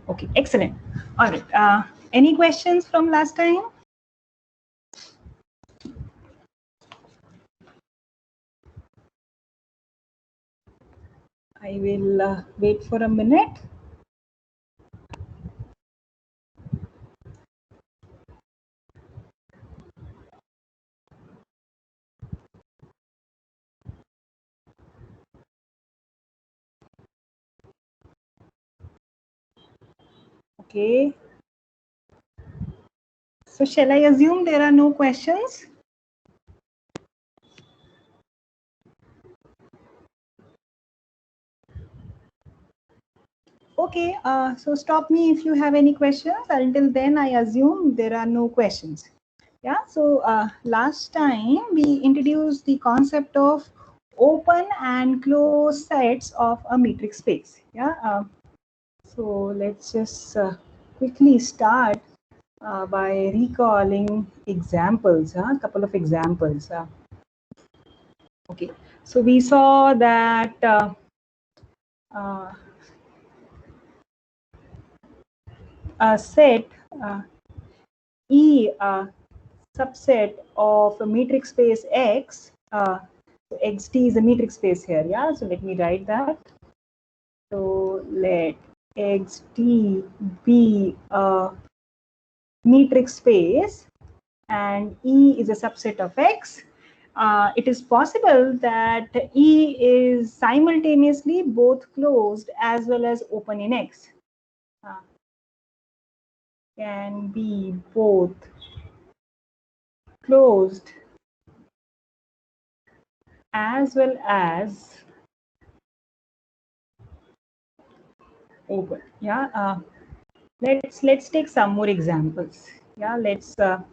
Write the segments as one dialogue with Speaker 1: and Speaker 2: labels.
Speaker 1: Okay, excellent. All right. Any questions from last time? I will wait for a minute. Okay. So shall I assume there are no questions? Okay, so stop me if you have any questions. Until then, I assume there are no questions. Yeah, so last time we introduced the concept of open and closed sets of a metric space. Yeah, so let's just quickly start by recalling examples, a couple of examples. Okay, so we saw that a set E subset of a metric space X, so XT is a metric space here, yeah, so let me write that. So let XT be a metric space and E is a subset of X. It is possible that E is simultaneously both closed as well as open in X. Can be both closed as well as open. Yeah, let's take some more examples. Yeah, let's so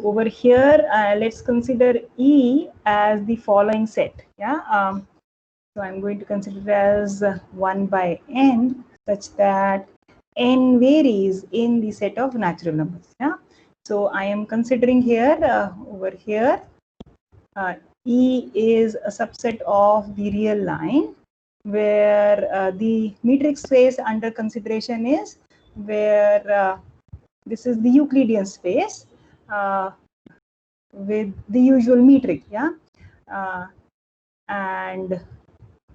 Speaker 1: over here let's consider E as the following set. Yeah, so I'm going to consider it as 1 by n such that n varies in the set of natural numbers. Yeah, so I am considering here over here E is a subset of the real line, where the metric space under consideration is where this is the Euclidean space with the usual metric, yeah, and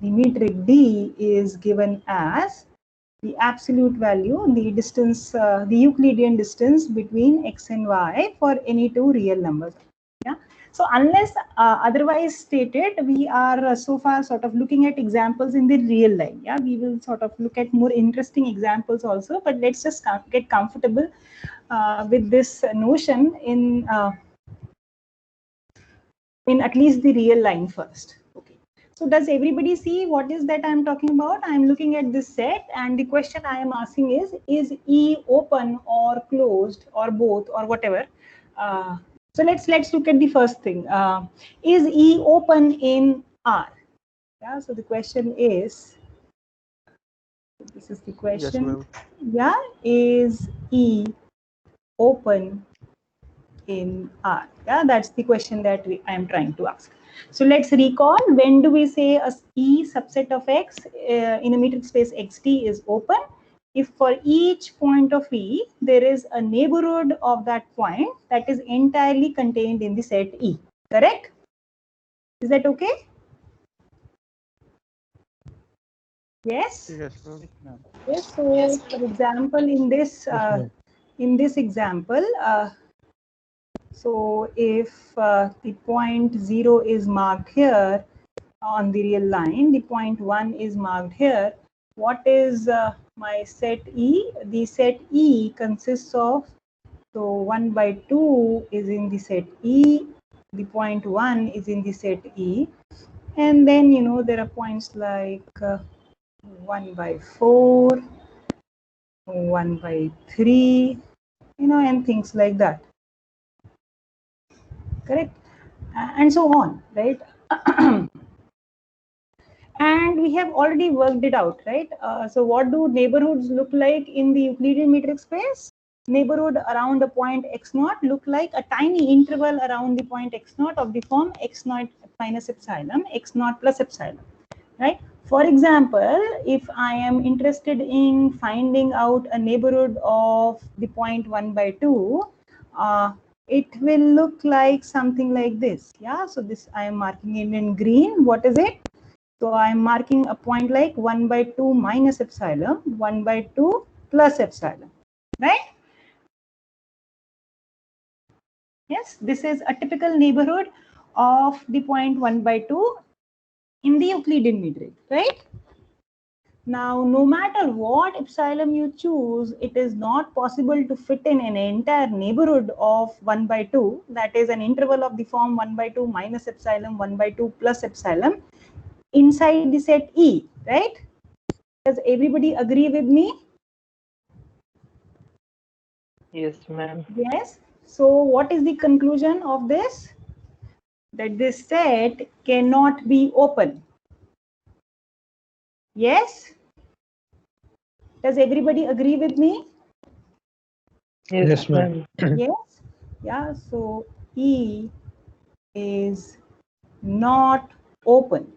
Speaker 1: the metric D is given as the absolute value, the distance, the Euclidean distance between x and y for any two real numbers. Yeah. So unless otherwise stated, we are so far sort of looking at examples in the real life. Yeah, we will sort of look at more interesting examples also, but let's just get comfortable with this notion in at least the real line first. Okay. So does everybody see what is that I'm talking about? I'm looking at this set and the question I am asking is E open or closed or both or whatever? So let's look at the first thing. Is E open in R? Yeah, so the question is, this is the question. Yes, yeah, is E open in R? Yeah, that's the question that I am trying to ask. So let's recall, when do we say a E subset of X in a metric space XT is open? If for each point of E, there is a neighborhood of that point that is entirely contained in the set E, correct? Is that okay? Yes? Yes, yes. So yes, for example, in this example, so if the point 0 is marked here on the real line, the point 1 is marked here, what is my set E? The set E consists of, so 1 by 2 is in the set E, the point 1 is in the set E, and then, you know, there are points like 1 by 4, 1 by 3, you know, and things like that. Correct? And so on, right? And we have already worked it out, right? So what do neighborhoods look like in the Euclidean metric space? Neighborhood around a point x0 look like a tiny interval around the point x0 of the form x0 minus epsilon, x0 plus epsilon, right? For example, if I am interested in finding out a neighborhood of the point 1 by 2, it will look like something like this. Yeah, so this I am marking it in green. What is it? So I am marking a point like 1 by 2 minus epsilon, 1 by 2 plus epsilon, right? Yes, this is a typical neighborhood of the point 1 by 2 in the Euclidean mid-range, right? Now, no matter what epsilon you choose, it is not possible to fit in an entire neighborhood of 1 by 2, that is an interval of the form 1 by 2 minus epsilon, 1 by 2 plus epsilon, inside the set E, right? Does everybody agree with me?
Speaker 2: Yes, ma'am.
Speaker 1: Yes. So what is the conclusion of this? That this set cannot be open. Yes? Does everybody agree with me?
Speaker 2: Yes,
Speaker 3: Yes, ma'am.
Speaker 2: ma'am.
Speaker 1: Yes. Yeah. So E is not open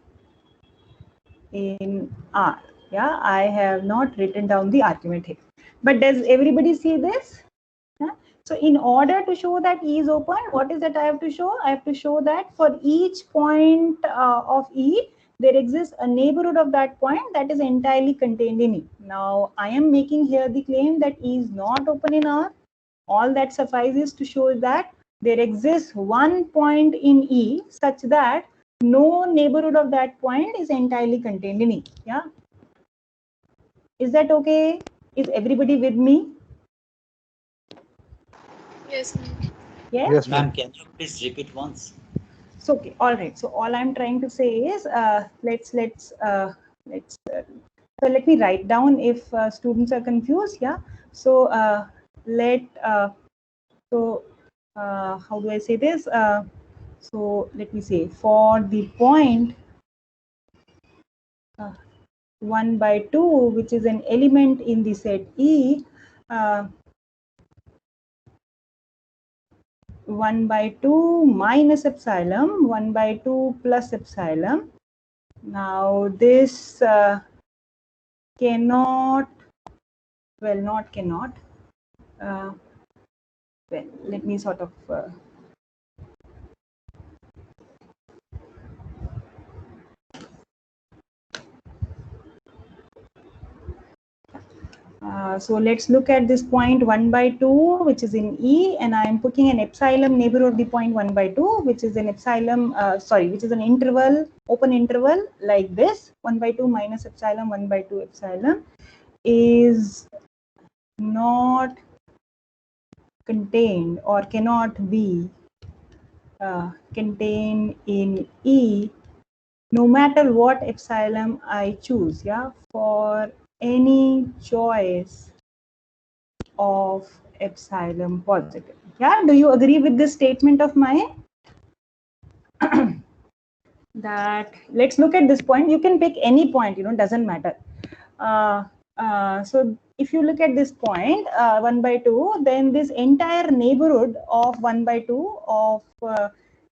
Speaker 1: in R. Yeah, I have not written down the argument here. But does everybody see this? Yeah? So in order to show that E is open, what is that I have to show? I have to show that for each point of E, there exists a neighborhood of that point that is entirely contained in E. Now, I am making here the claim that E is not open in R. All that suffices to show that there exists one point in E such that no neighborhood of that point is entirely contained in E. Yeah. Is that okay? Is everybody with me?
Speaker 4: Yes, ma'am.
Speaker 1: Yes?
Speaker 3: Yes,
Speaker 5: Ma'am,
Speaker 3: ma'am.
Speaker 5: can you please repeat once?
Speaker 1: So okay, all right. So all I'm trying to say is so let me write down if students are confused. Yeah. So how do I say this? So let me say for the point 1 by 2, which is an element in the set E, 1 by 2 minus epsilon, 1 by 2 plus epsilon. Now this cannot, well, not cannot, well, let me sort of so let's look at this point 1 by 2, which is in E, and I am putting an epsilon neighborhood of the point 1 by 2, which is an epsilon, which is an interval, open interval like this, 1 by 2 minus epsilon, 1 by 2 epsilon, is not contained or cannot be contained in E, no matter what epsilon I choose, yeah, for any choice of epsilon positive. Yeah, do you agree with this statement of mine? That let's look at this point. You can pick any point, doesn't matter. So if you look at this point 1 by 2, then this entire neighborhood of 1 by 2 of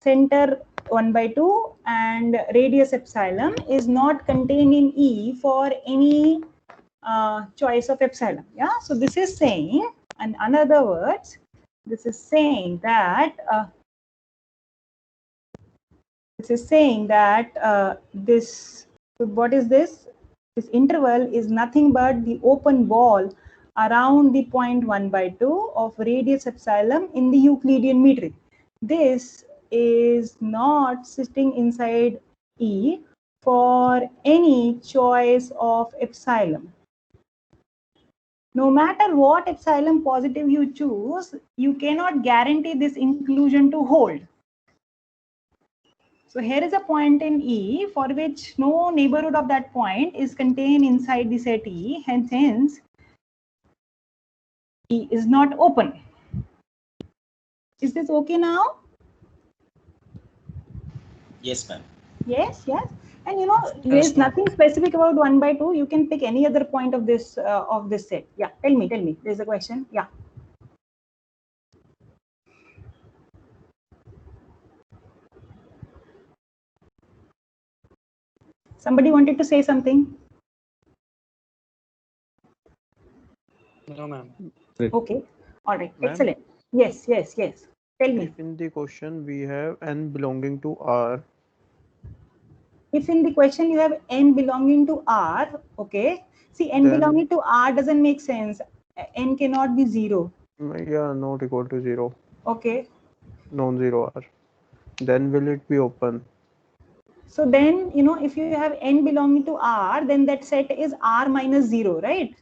Speaker 1: center 1 by 2 and radius epsilon is not contained in E for any choice of epsilon. Yeah, so this is saying, and in other words, this is saying that this, so what is this? This interval is nothing but the open ball around the point 1 by 2 of radius epsilon in the Euclidean metric. This is not sitting inside E for any choice of epsilon. No matter what epsilon positive you choose, you cannot guarantee this inclusion to hold. So here is a point in E for which no neighborhood of that point is contained inside the set E, hence E is not open. Is this okay now?
Speaker 5: Yes, ma'am.
Speaker 1: Yes, yes. And
Speaker 2: Yes,
Speaker 1: there's
Speaker 2: ma'am.
Speaker 1: nothing specific about 1 by 2. You can pick any other point of this set. Yeah, tell me. There's a question. Yeah. Somebody wanted to say something?
Speaker 2: No, ma'am.
Speaker 1: Okay, all right,
Speaker 3: Ma'am?
Speaker 1: excellent. Yes, yes, yes. Tell me.
Speaker 3: If in the question we have n belonging to R,
Speaker 1: If in the question you have n belonging to R, okay. See, n
Speaker 3: Then-
Speaker 1: belonging to R doesn't make sense. N cannot be 0.
Speaker 3: yeah, not equal to 0,
Speaker 1: Okay.
Speaker 3: non-zero R, then will it be open?
Speaker 1: So then, you know, if you have n belonging to R, then that set is R minus 0, right?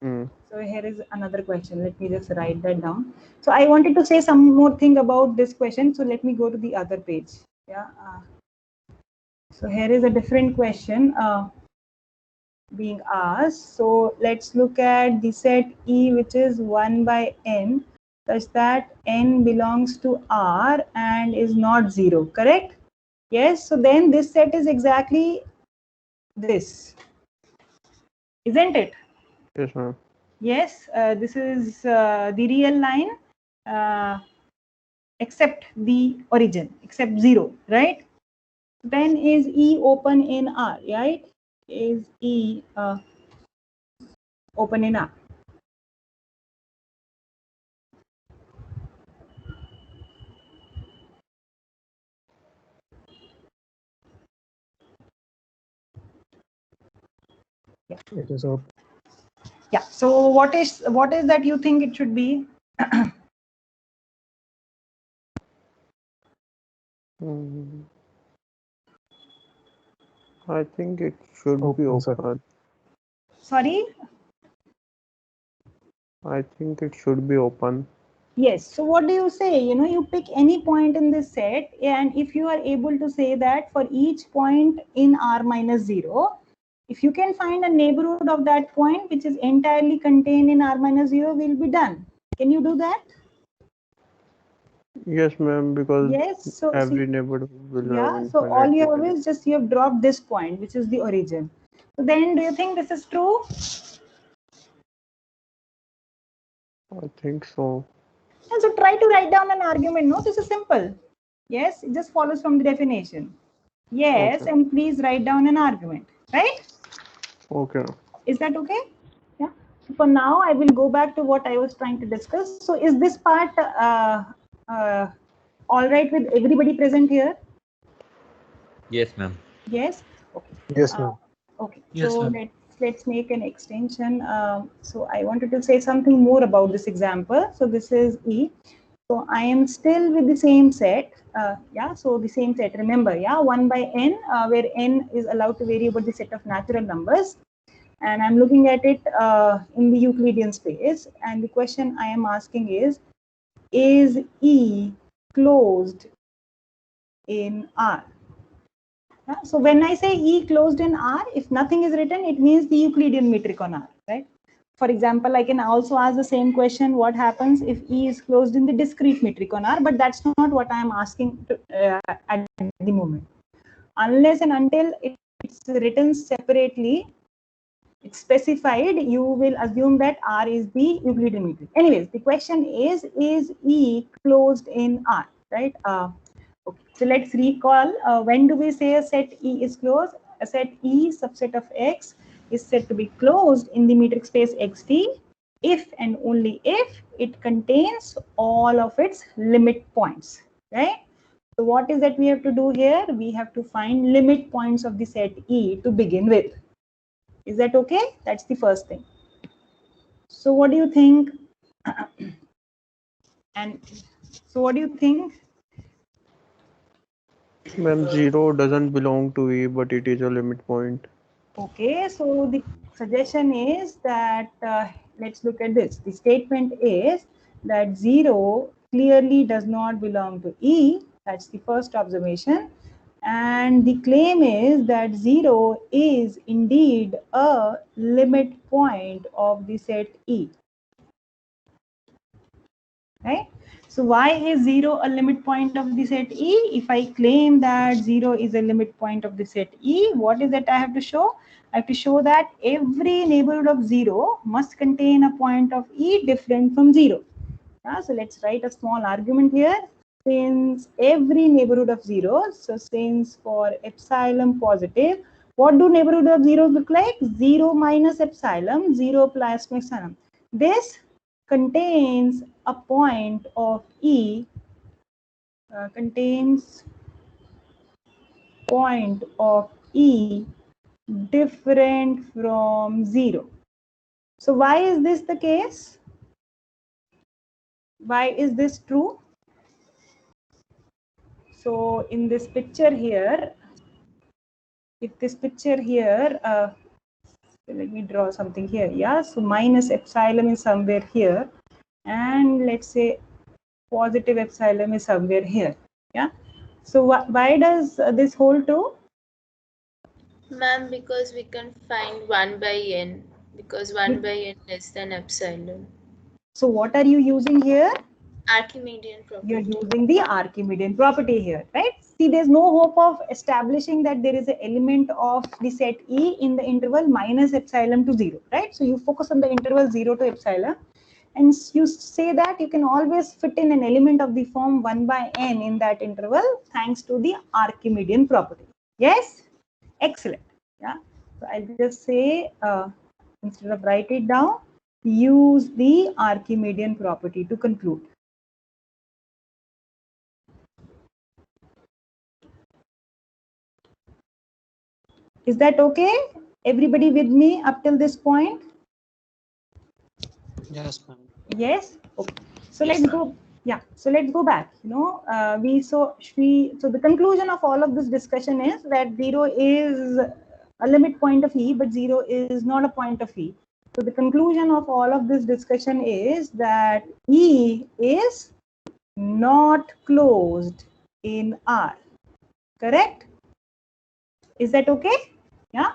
Speaker 3: Hmm.
Speaker 1: So here is another question. Let me just write that down. So I wanted to say some more thing about this question. So let me go to the other page. Yeah. So here is a different question being asked. So let's look at the set E, which is 1 by n, such that n belongs to R and is not 0, correct? Yes. So then this set is exactly this, isn't it?
Speaker 3: Yes, ma'am.
Speaker 1: Yes, this is the real line except the origin, except 0, right? Then is E open in R, right? Is E open in R? Yeah.
Speaker 2: It is open.
Speaker 1: Yeah. So what is that you think it should be?
Speaker 3: Hmm. I think it should be
Speaker 2: Open, sir.
Speaker 3: open.
Speaker 1: Sorry.
Speaker 3: I think it should be open.
Speaker 1: Yes. So what do you say? You know, you pick any point in this set, and if you are able to say that for each point in R minus 0, if you can find a neighborhood of that point which is entirely contained in R minus 0, we'll be done. Can you do that?
Speaker 3: Yes, ma'am, because
Speaker 1: Yes. So
Speaker 3: every
Speaker 1: see,
Speaker 3: neighborhood will have
Speaker 1: yeah. So all
Speaker 3: infinite
Speaker 1: you have
Speaker 3: values.
Speaker 1: is just you have dropped this point, which is the origin. So then, do you think this is true?
Speaker 3: I think so.
Speaker 1: And so try to write down an argument. No, this is simple. Yes, it just follows from the definition. Yes,
Speaker 3: Okay.
Speaker 1: and please write down an argument. Right?
Speaker 3: Okay.
Speaker 1: Is that okay? Yeah. So for now, I will go back to what I was trying to discuss. So is this part all right with everybody present here?
Speaker 5: Yes, ma'am.
Speaker 1: Yes. Okay.
Speaker 2: Yes, ma'am.
Speaker 1: Okay.
Speaker 5: Yes,
Speaker 1: So
Speaker 5: ma'am.
Speaker 1: let's make an extension. So I wanted to say something more about this example. So this is E. So I am still with the same set. Yeah. So the same set. Remember, yeah, 1 by n, where n is allowed to vary over the set of natural numbers. And I'm looking at it in the Euclidean space. And the question I am asking is E closed in R? Yeah, so when I say E closed in R, if nothing is written, it means the Euclidean metric on R, right? For example, I can also ask the same question, what happens if E is closed in the discrete metric on R, but that's not what I am asking at the moment. Unless and until it's written separately, it's specified, you will assume that R is the Euclidean metric. Anyways, the question is E closed in R, right? Okay. So let's recall, when do we say a set E is closed? A set E subset of X is said to be closed in the metric space Xt if and only if it contains all of its limit points, right? So what is that we have to do here? We have to find limit points of the set E to begin with. Is that okay? That's the first thing. So what do you think? And so what do you think?
Speaker 3: Ma'am, 0 doesn't belong to E, but it is a limit point.
Speaker 1: Okay, so the suggestion is that let's look at this. The statement is that 0 clearly does not belong to E. That's the first observation. And the claim is that 0 is indeed a limit point of the set E. Right? So why is 0 a limit point of the set E? If I claim that 0 is a limit point of the set E, what is that I have to show? I have to show that every neighborhood of 0 must contain a point of E different from 0. Yeah, so let's write a small argument here. Since every neighborhood of 0, so since for epsilon positive, What do neighborhood of zeros look like? 0 minus epsilon, 0 plus epsilon. This contains a point of E, contains point of E different from 0. So why is this the case? Why is this true? So in this picture here, if this picture here, let me draw something here. Yeah, so minus epsilon is somewhere here, and let's say positive epsilon is somewhere here. Yeah. So why does this hold true?
Speaker 4: Ma'am, because we can find 1 by n, because 1 by n less than epsilon.
Speaker 1: So what are you using here?
Speaker 4: Archimedean property.
Speaker 1: You're using the Archimedean property here, right? See, there's no hope of establishing that there is an element of the set E in the interval minus epsilon to 0, right? So you focus on the interval 0 to epsilon, and you say that you can always fit in an element of the form 1 by n in that interval thanks to the Archimedean property. Yes? Excellent. Yeah. So I'll just say, instead of write it down, use the Archimedean property to conclude. Is that okay? Everybody with me up till this point?
Speaker 6: Yes, ma'am.
Speaker 1: Yes. Okay. So
Speaker 5: Yes,
Speaker 1: let's go. Yeah. So let's go back. So the conclusion of all of this discussion is that 0 is a limit point of E, but 0 is not a point of E. So the conclusion of all of this discussion is that E is not closed in R. Correct? Is that okay? Yeah.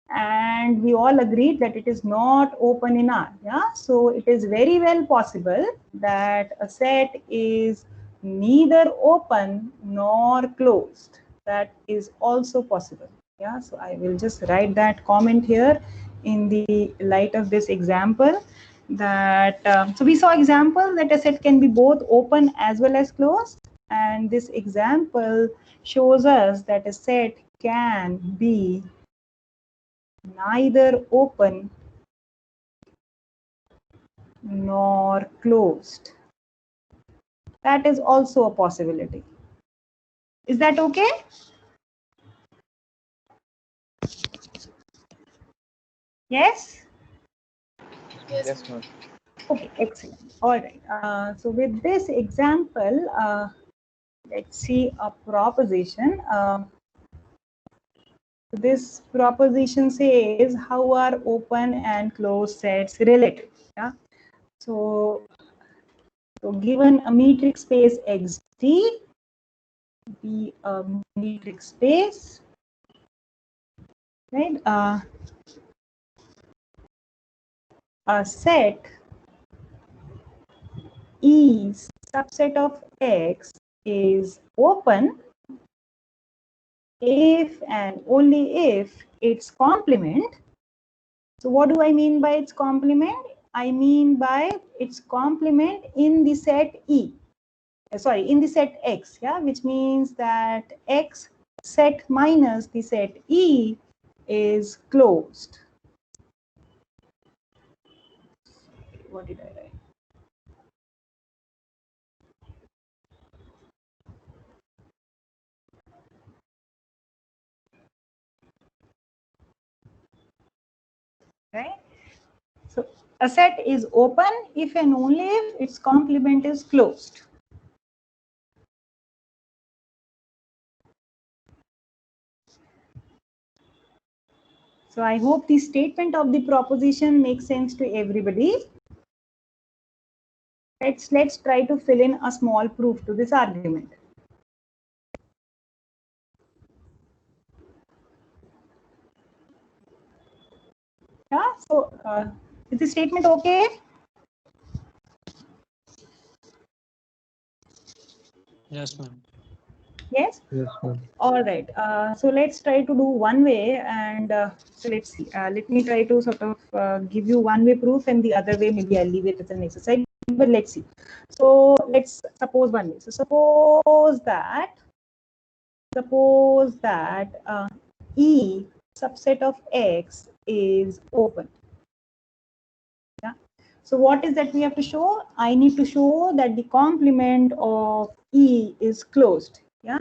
Speaker 1: And we all agreed that it is not open in R. Yeah. So it is very well possible that a set is neither open nor closed. That is also possible. Yeah. So I will just write that comment here in the light of this example, that so we saw example that a set can be both open as well as closed, and this example shows us that a set can be neither open nor closed. That is also a possibility. Is that okay? Yes?
Speaker 2: Yes, ma'am.
Speaker 1: Okay, excellent. All right. So with this example, let's see a proposition. This proposition says how are open and closed sets related? Yeah. So given a metric space XT, be a metric space, right? A set E subset of X is open if and only if its complement. So what do I mean by its complement? I mean by its complement in the set E. In the set X, yeah, which means that X set minus the set E is closed. What did I write? Right? So a set is open if and only if its complement is closed. So I hope the statement of the proposition makes sense to everybody. Let's try to fill in a small proof to this argument. Yeah, so is the statement okay?
Speaker 6: Yes, ma'am.
Speaker 1: Yes?
Speaker 3: Yes, ma'am.
Speaker 1: All right. So let's try to do one way, and so let's see. Let me try to sort of give you one way proof, and the other way maybe I'll leave it as an exercise. But let's see. So let's suppose one way. So suppose that E subset of X is open. Yeah. So what is that we have to show? I need to show that the complement of E is closed. Yeah.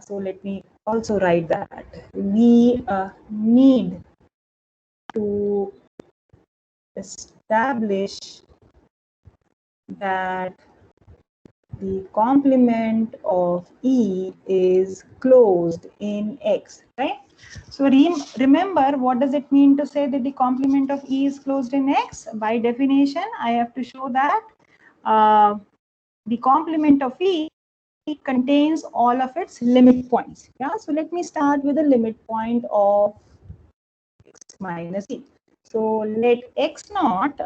Speaker 1: So let me also write that. We need to establish that the complement of E is closed in X, right? So remember, what does it mean to say that the complement of E is closed in X? By definition, I have to show that the complement of E contains all of its limit points. Yeah, so let me start with the limit point of X minus E. So let X naught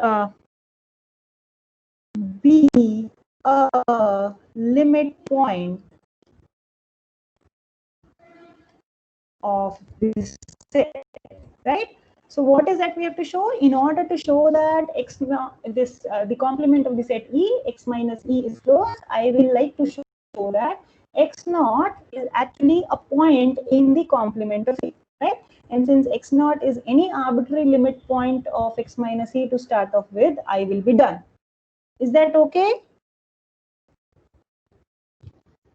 Speaker 1: be a limit point of this set, right? So what is that we have to show? In order to show that the complement of the set E, X minus E is closed, I will like to show that X naught is actually a point in the complement of E, right? And since X naught is any arbitrary limit point of X minus E to start off with, I will be done. Is that okay?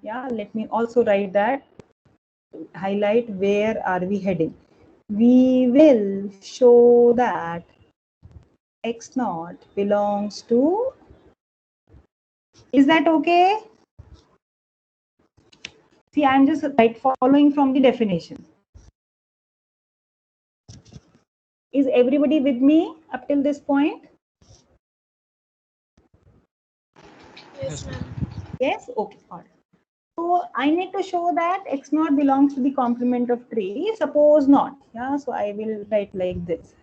Speaker 1: Yeah, let me also write that, highlight where are we heading. We will show that X naught belongs to, is that okay? See, I'm just following from the definition. Is everybody with me up till this point?
Speaker 4: Yes, ma'am.
Speaker 1: Yes, okay, all right. So I need to show that X naught belongs to the complement of 3. Suppose not. Yeah, so I will write like this.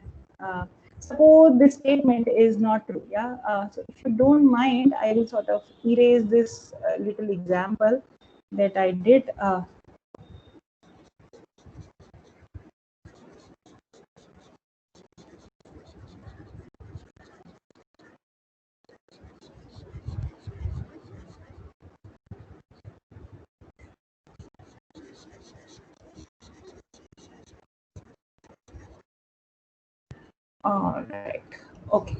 Speaker 1: Suppose this statement is not true. Yeah, so if you don't mind, I will sort of erase this little example that I did. All right. Okay.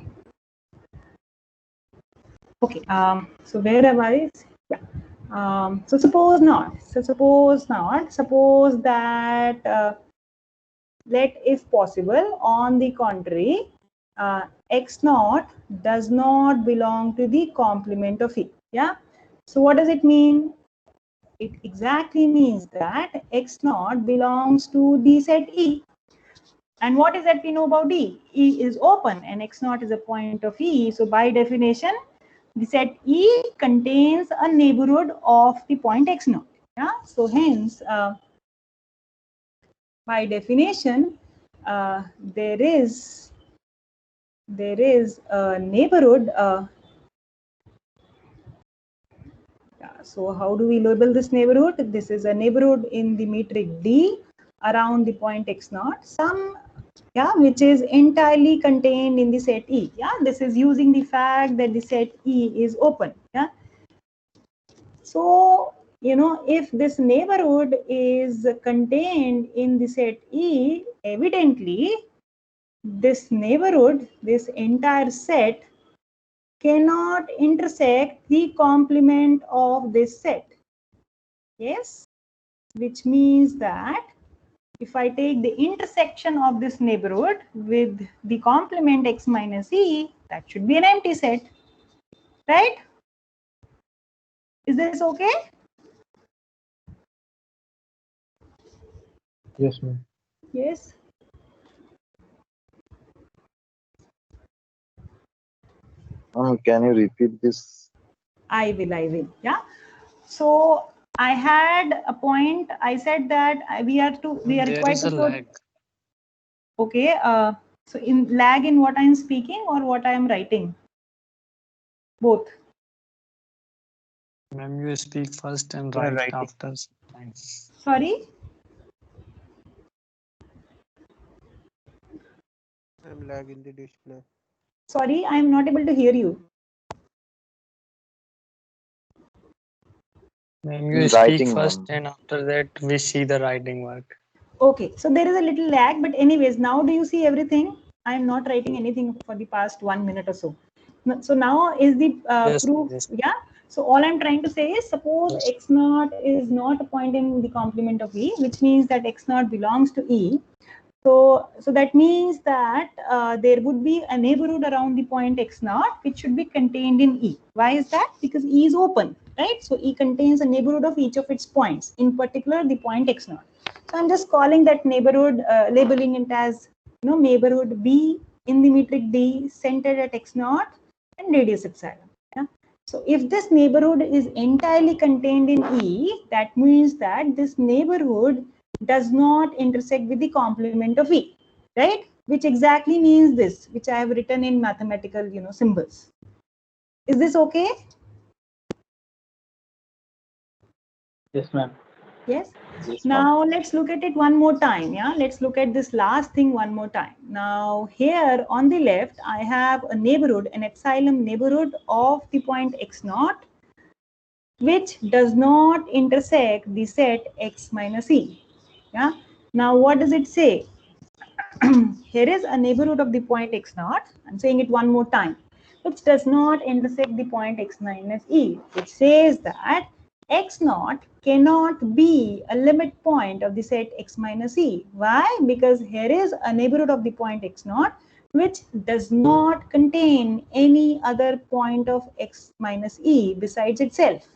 Speaker 1: Okay. So where am I? Yeah. So suppose not. So suppose not. Suppose that let, if possible, on the contrary, X naught does not belong to the complement of E. Yeah. So what does it mean? It exactly means that X naught belongs to the set E. And what is that we know about E? E is open and X naught is a point of E. So by definition, the set E contains a neighborhood of the point X naught. Yeah. So hence, by definition, there is a neighborhood. So how do we label this neighborhood? This is a neighborhood in the metric D around the point X naught. Some, yeah, which is entirely contained in the set E. Yeah, this is using the fact that the set E is open. Yeah. So, you know, if this neighborhood is contained in the set E, evidently this neighborhood, this entire set, cannot intersect the complement of this set. Yes, which means that if I take the intersection of this neighborhood with the complement X minus E, that should be an empty set, right? Is this okay?
Speaker 2: Yes, ma'am.
Speaker 1: Yes.
Speaker 7: Can you repeat this?
Speaker 1: I will. Yeah. So I had a point. I said that we are
Speaker 6: There
Speaker 1: required
Speaker 6: is a
Speaker 1: to.
Speaker 6: lag.
Speaker 1: Okay. So in lag in what I am speaking or what I am writing? Both.
Speaker 6: Ma'am, you speak first and
Speaker 3: Yeah,
Speaker 6: write
Speaker 3: writing.
Speaker 6: after some time.
Speaker 1: Sorry.
Speaker 3: I'm lag in the display.
Speaker 1: Sorry, I am not able to hear you.
Speaker 6: Ma'am, you
Speaker 7: Writing,
Speaker 6: speak first
Speaker 7: ma'am.
Speaker 6: and after that we see the writing work.
Speaker 1: Okay, so there is a little lag, but anyways, now do you see everything? I am not writing anything for the past 1 minute or so. So now is the
Speaker 6: Yes,
Speaker 1: proof,
Speaker 6: yes.
Speaker 1: yeah? So all I'm trying to say is, suppose
Speaker 6: Yes.
Speaker 1: x naught is not a point in the complement of E, which means that x naught belongs to E. So that means that there would be a neighborhood around the point x naught, which should be contained in E. Why is that? Because E is open, right? So E contains a neighborhood of each of its points, in particular the point x naught. So I'm just calling that neighborhood, labeling it as, neighborhood B in the metric D, centered at x naught and radius epsilon. Yeah? So if this neighborhood is entirely contained in E, that means that this neighborhood does not intersect with the complement of E, right? Which exactly means this, which I have written in mathematical, symbols. Is this okay?
Speaker 2: Yes, ma'am.
Speaker 1: Yes.
Speaker 7: Yes, ma'am.
Speaker 1: Now let's look at it one more time. Yeah, let's look at this last thing one more time. Now here on the left, I have a neighborhood, an epsilon neighborhood of the point x naught, which does not intersect the set x minus E. Yeah. Now what does it say? Here is a neighborhood of the point x naught. I'm saying it one more time, which does not intersect the point x minus E, which says that x naught cannot be a limit point of the set x minus E. Why? Because here is a neighborhood of the point x naught which does not contain any other point of x minus E besides itself,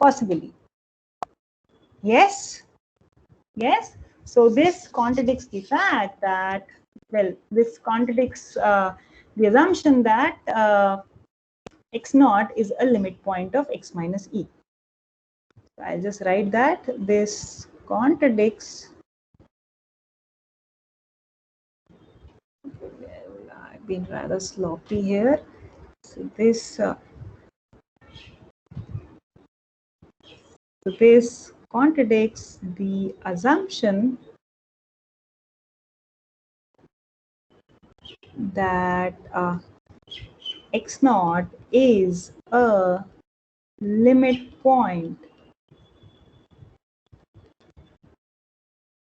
Speaker 1: possibly. Yes? Yes? So this contradicts the fact that, well, this contradicts the assumption that x naught is a limit point of x minus E. So I'll just write that this contradicts. Well, I've been rather sloppy here. So this contradicts the assumption that x naught is a limit point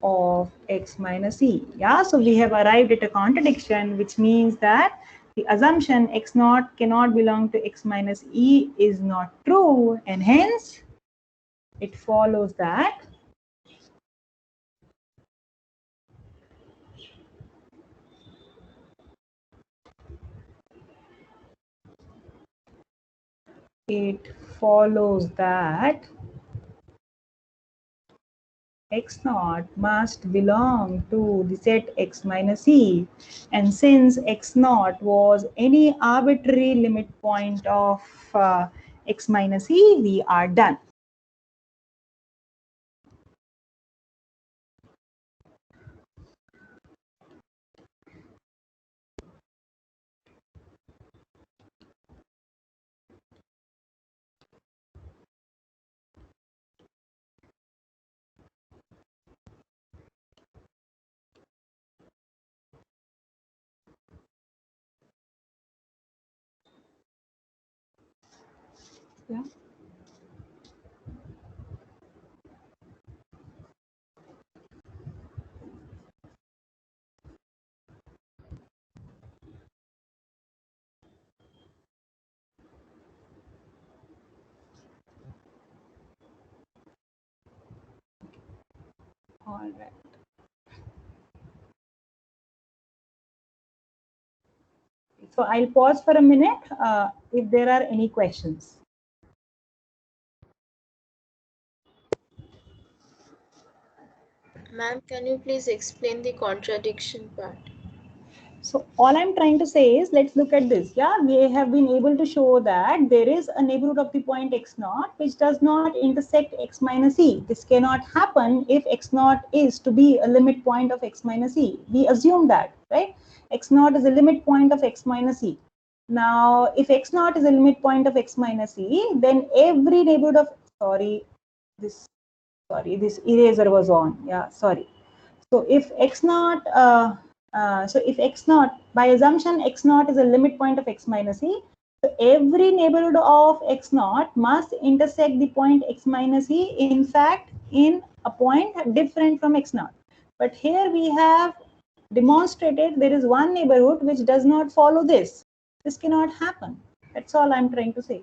Speaker 1: of x minus E. Yeah, so we have arrived at a contradiction, which means that the assumption x naught cannot belong to x minus E is not true, and hence it follows that x naught must belong to the set x minus E, and since x naught was any arbitrary limit point of x minus E, we are done. Yeah. All right. So I'll pause for a minute if there are any questions.
Speaker 4: Ma'am, can you please explain the contradiction part?
Speaker 1: So all I'm trying to say is, let's look at this. Yeah, we have been able to show that there is a neighborhood of the point x naught which does not intersect x minus E. This cannot happen if x naught is to be a limit point of x minus E. We assume that, right? X naught is a limit point of x minus E. Now, if x naught is a limit point of x minus E, then every neighborhood of, this eraser was on. Yeah, sorry. So if x naught, if x naught, by assumption x naught is a limit point of x minus E, so every neighborhood of x naught must intersect the point x minus E, in fact, in a point different from x naught. But here we have demonstrated there is one neighborhood which does not follow this. This cannot happen. That's all I'm trying to say.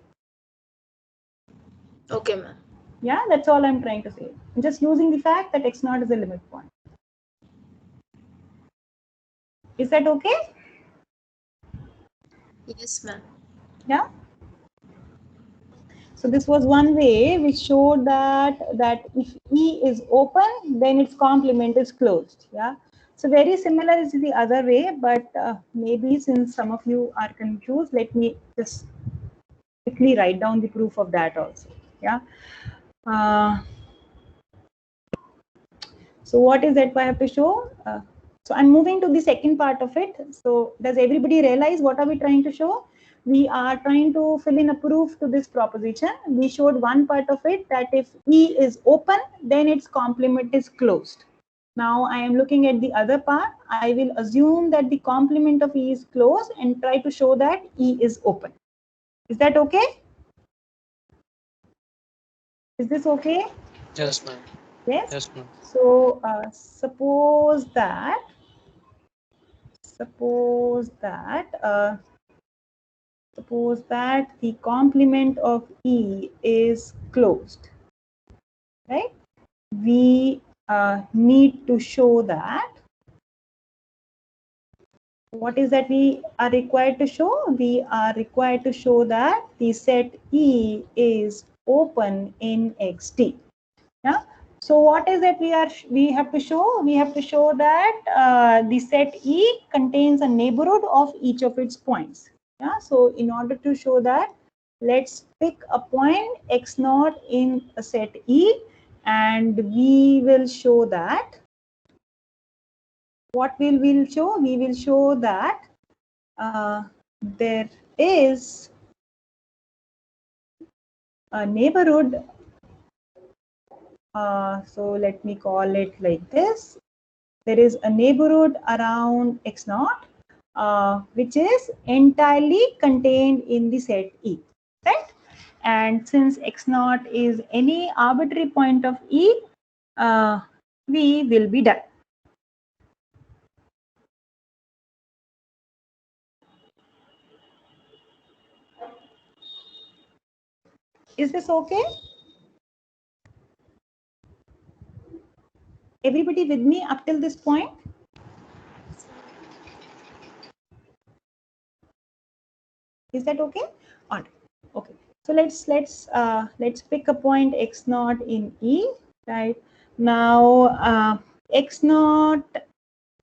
Speaker 4: Okay, ma'am.
Speaker 1: Yeah, that's all I'm trying to say. I'm just using the fact that x0 is a limit point. Is that okay?
Speaker 4: Yes, ma'am.
Speaker 1: Yeah. So this was one way which showed that if E is open, then its complement is closed. Yeah. So very similar is the other way, but maybe since some of you are confused, let me just quickly write down the proof of that also. Yeah. So what is that I have to show? So I'm moving to the second part of it. So does everybody realize what are we trying to show? We are trying to fill in a proof to this proposition. We showed one part of it, that if E is open, then its complement is closed. Now I am looking at the other part. I will assume that the complement of E is closed and try to show that E is open. Is that okay? Is this okay?
Speaker 6: Yes, ma'am.
Speaker 1: Yes.
Speaker 6: Yes, ma'am.
Speaker 1: So suppose that the complement of E is closed, right? We need to show that. What is that we are required to show? We are required to show that the set E is open in XT. Yeah. So what is that we have to show? We have to show that the set E contains a neighborhood of each of its points. Yeah. So in order to show that, let's pick a point x0 in a set E, and we will show that. What we will show? We will show that there is a neighborhood. So let me call it like this. There is a neighborhood around x0 which is entirely contained in the set E, right? And since x0 is any arbitrary point of E, we will be done. Is this okay? Everybody with me up till this point? Is that okay? All right. Okay. So let's pick a point x0 in E. Right now, x0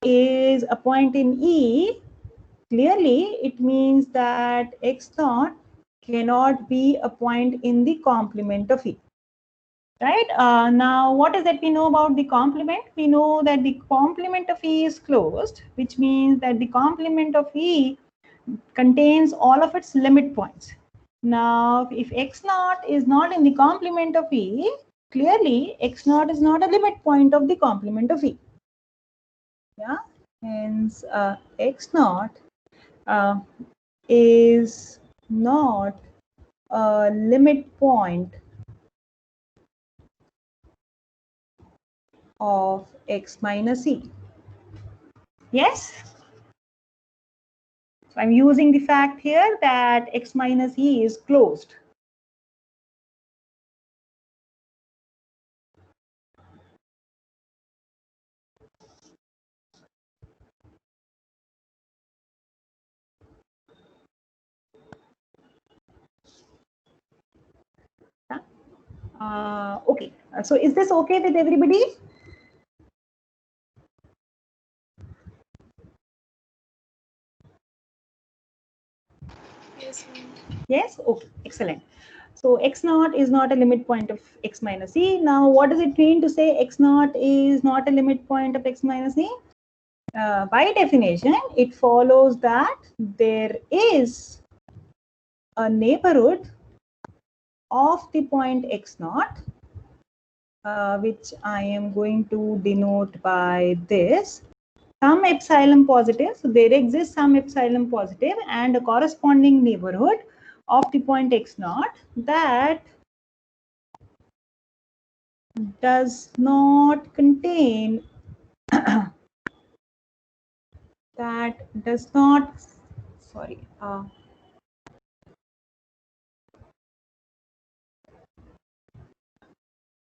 Speaker 1: is a point in E. Clearly, it means that x0 cannot be a point in the complement of E. Right now, what is that we know about the complement? We know that the complement of E is closed, which means that the complement of E contains all of its limit points. Now, if x0 is not in the complement of E, clearly x0 is not a limit point of the complement of E. Yeah, hence x0 is not a limit point of x minus E. Yes? So I'm using the fact here that x minus E is closed. Okay, so is this okay with everybody?
Speaker 4: Yes, ma'am.
Speaker 1: Yes, okay, excellent. So x0 is not a limit point of x minus E. Now, what does it mean to say x0 is not a limit point of x minus E? By definition, it follows that there is a neighborhood of the point x0, which I am going to denote by this. Some epsilon positive, so there exists some epsilon positive and a corresponding neighborhood of the point x0 that does not contain that does not, sorry,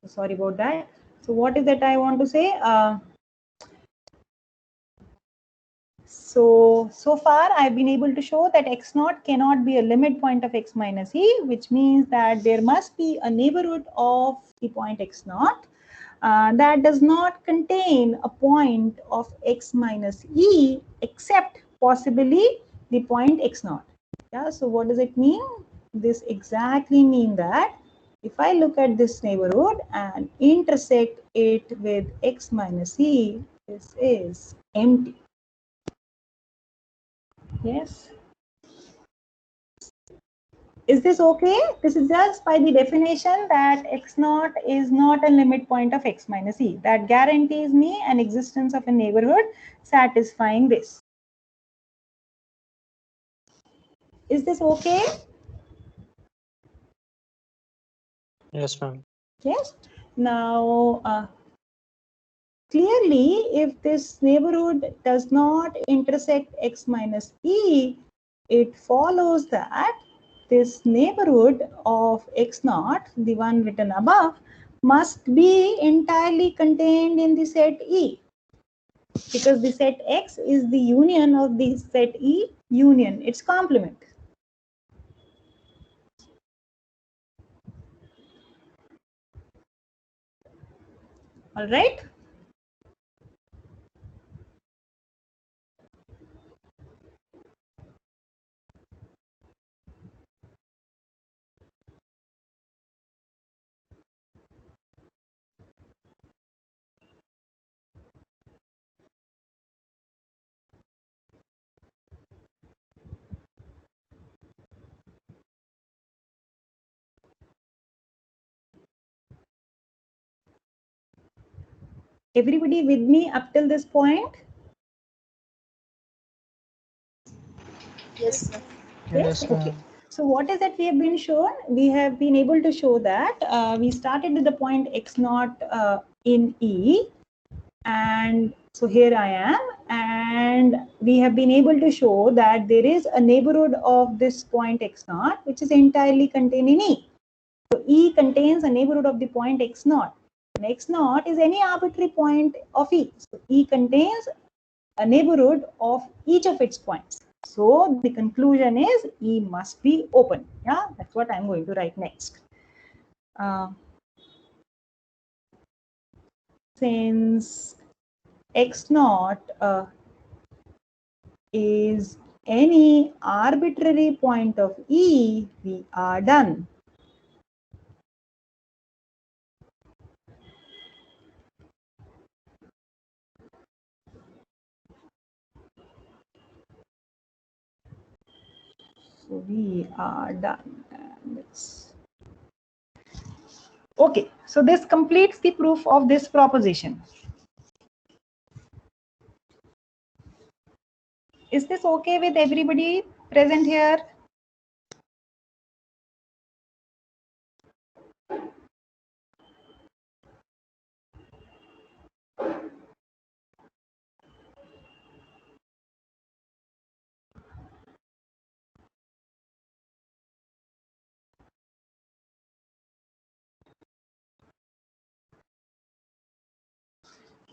Speaker 1: sorry about that. So what is that I want to say? So far I've been able to show that x naught cannot be a limit point of x minus e, which means that there must be a neighborhood of the point x naught that does not contain a point of x minus e except possibly the point x naught. Yeah, so what does it mean? This exactly mean that if I look at this neighborhood and intersect it with x minus e, this is empty. Yes. Is this okay? This is just by the definition that x naught is not a limit point of x minus e. That guarantees me an existence of a neighborhood satisfying this. Is this okay?
Speaker 6: Yes, ma'am.
Speaker 1: Yes. Now, clearly, if this neighborhood does not intersect x minus e, it follows that this neighborhood of x naught, the one written above, must be entirely contained in the set E, because the set X is the union of the set E union, its complement. All right. Everybody with me up till this point?
Speaker 4: Yes, ma'am.
Speaker 1: Yes.
Speaker 6: Yes,
Speaker 1: Okay.
Speaker 6: ma'am.
Speaker 1: So what is that we have been shown? We have been able to show that we started with the point x naught in E, and so here I am, and we have been able to show that there is a neighborhood of this point x naught which is entirely contained in E. So E contains a neighborhood of the point x naught. And x naught is any arbitrary point of E. So E contains a neighborhood of each of its points. So the conclusion is E must be open. Yeah, that's what I'm going to write next. Since x naught is any arbitrary point of E, we are done. So we are done. And okay, so this completes the proof of this proposition. Is this okay with everybody present here?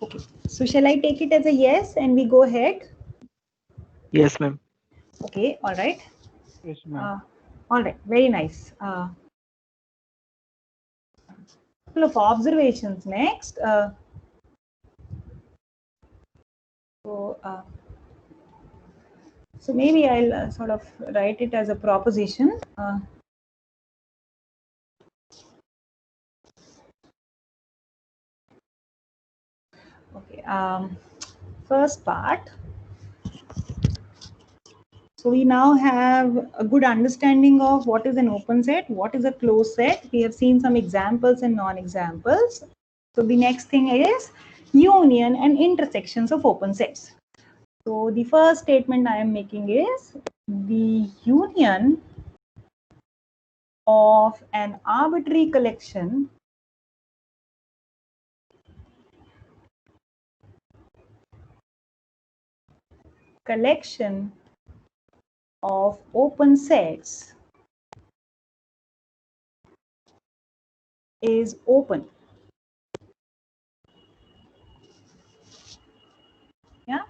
Speaker 1: Okay, so shall I take it as a yes and we go ahead?
Speaker 3: Yes, ma'am.
Speaker 1: Okay, all right.
Speaker 2: Yes, ma'am.
Speaker 1: All right, very nice. Couple of observations next. So maybe I'll sort of write it as a proposition. Okay, first part. So we now have a good understanding of what is an open set, what is a closed set. We have seen some examples and non-examples. So the next thing is union and intersections of open sets. So the first statement I am making is the union of an arbitrary collection collection of open sets is open. Yeah.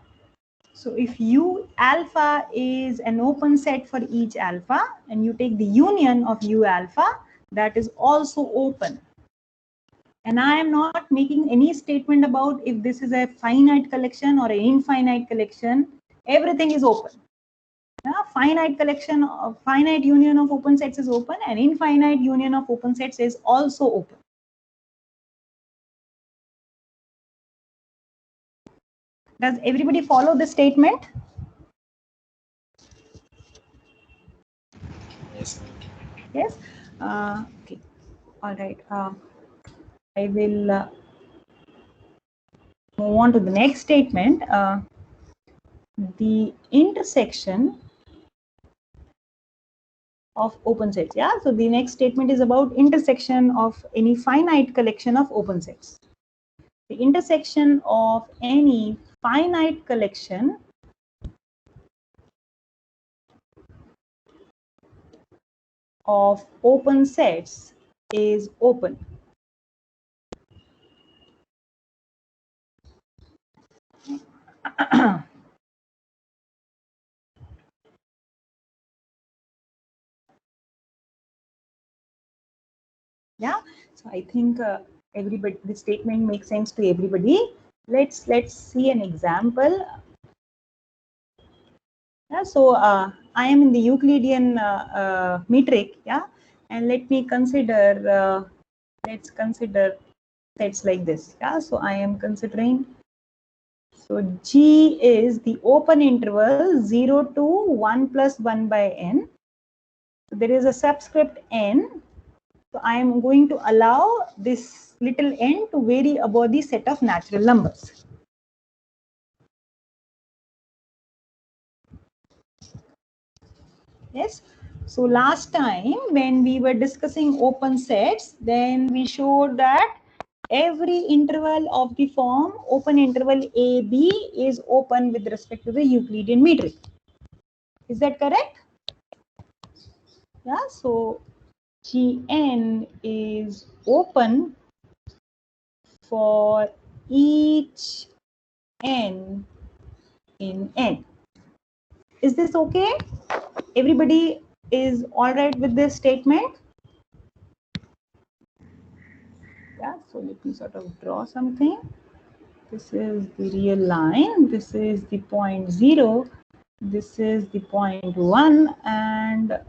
Speaker 1: So if U alpha is an open set for each alpha and you take the union of U alpha, that is also open. And I am not making any statement about if this is a finite collection or an infinite collection. Everything is open. Yeah, finite collection of finite union of open sets is open, and infinite union of open sets is also open. Does everybody follow this statement?
Speaker 5: Yes.
Speaker 1: Yes. Okay. All right. I will move on to the next statement. The intersection of open sets. Yeah. So the next statement is about intersection of any finite collection of open sets. The intersection of any finite collection of open sets is open. Yeah, so I think everybody, this statement makes sense to everybody. Let's see an example. Yeah, so I am in the Euclidean metric. Yeah, and let me consider. Let's consider sets like this. Yeah, so I am considering. So G is the open interval 0 to 1 plus 1 by n. So there is a subscript n. So I am going to allow this little n to vary above the set of natural numbers. Yes. So last time when we were discussing open sets, then we showed that every interval of the form open interval AB is open with respect to the Euclidean metric. Is that correct? Yeah. So Gn is open for each n in n. Is this okay? Everybody is all right with this statement? Yeah, so let me sort of draw something. This is the real line. This is the point 0. This is the point 1, and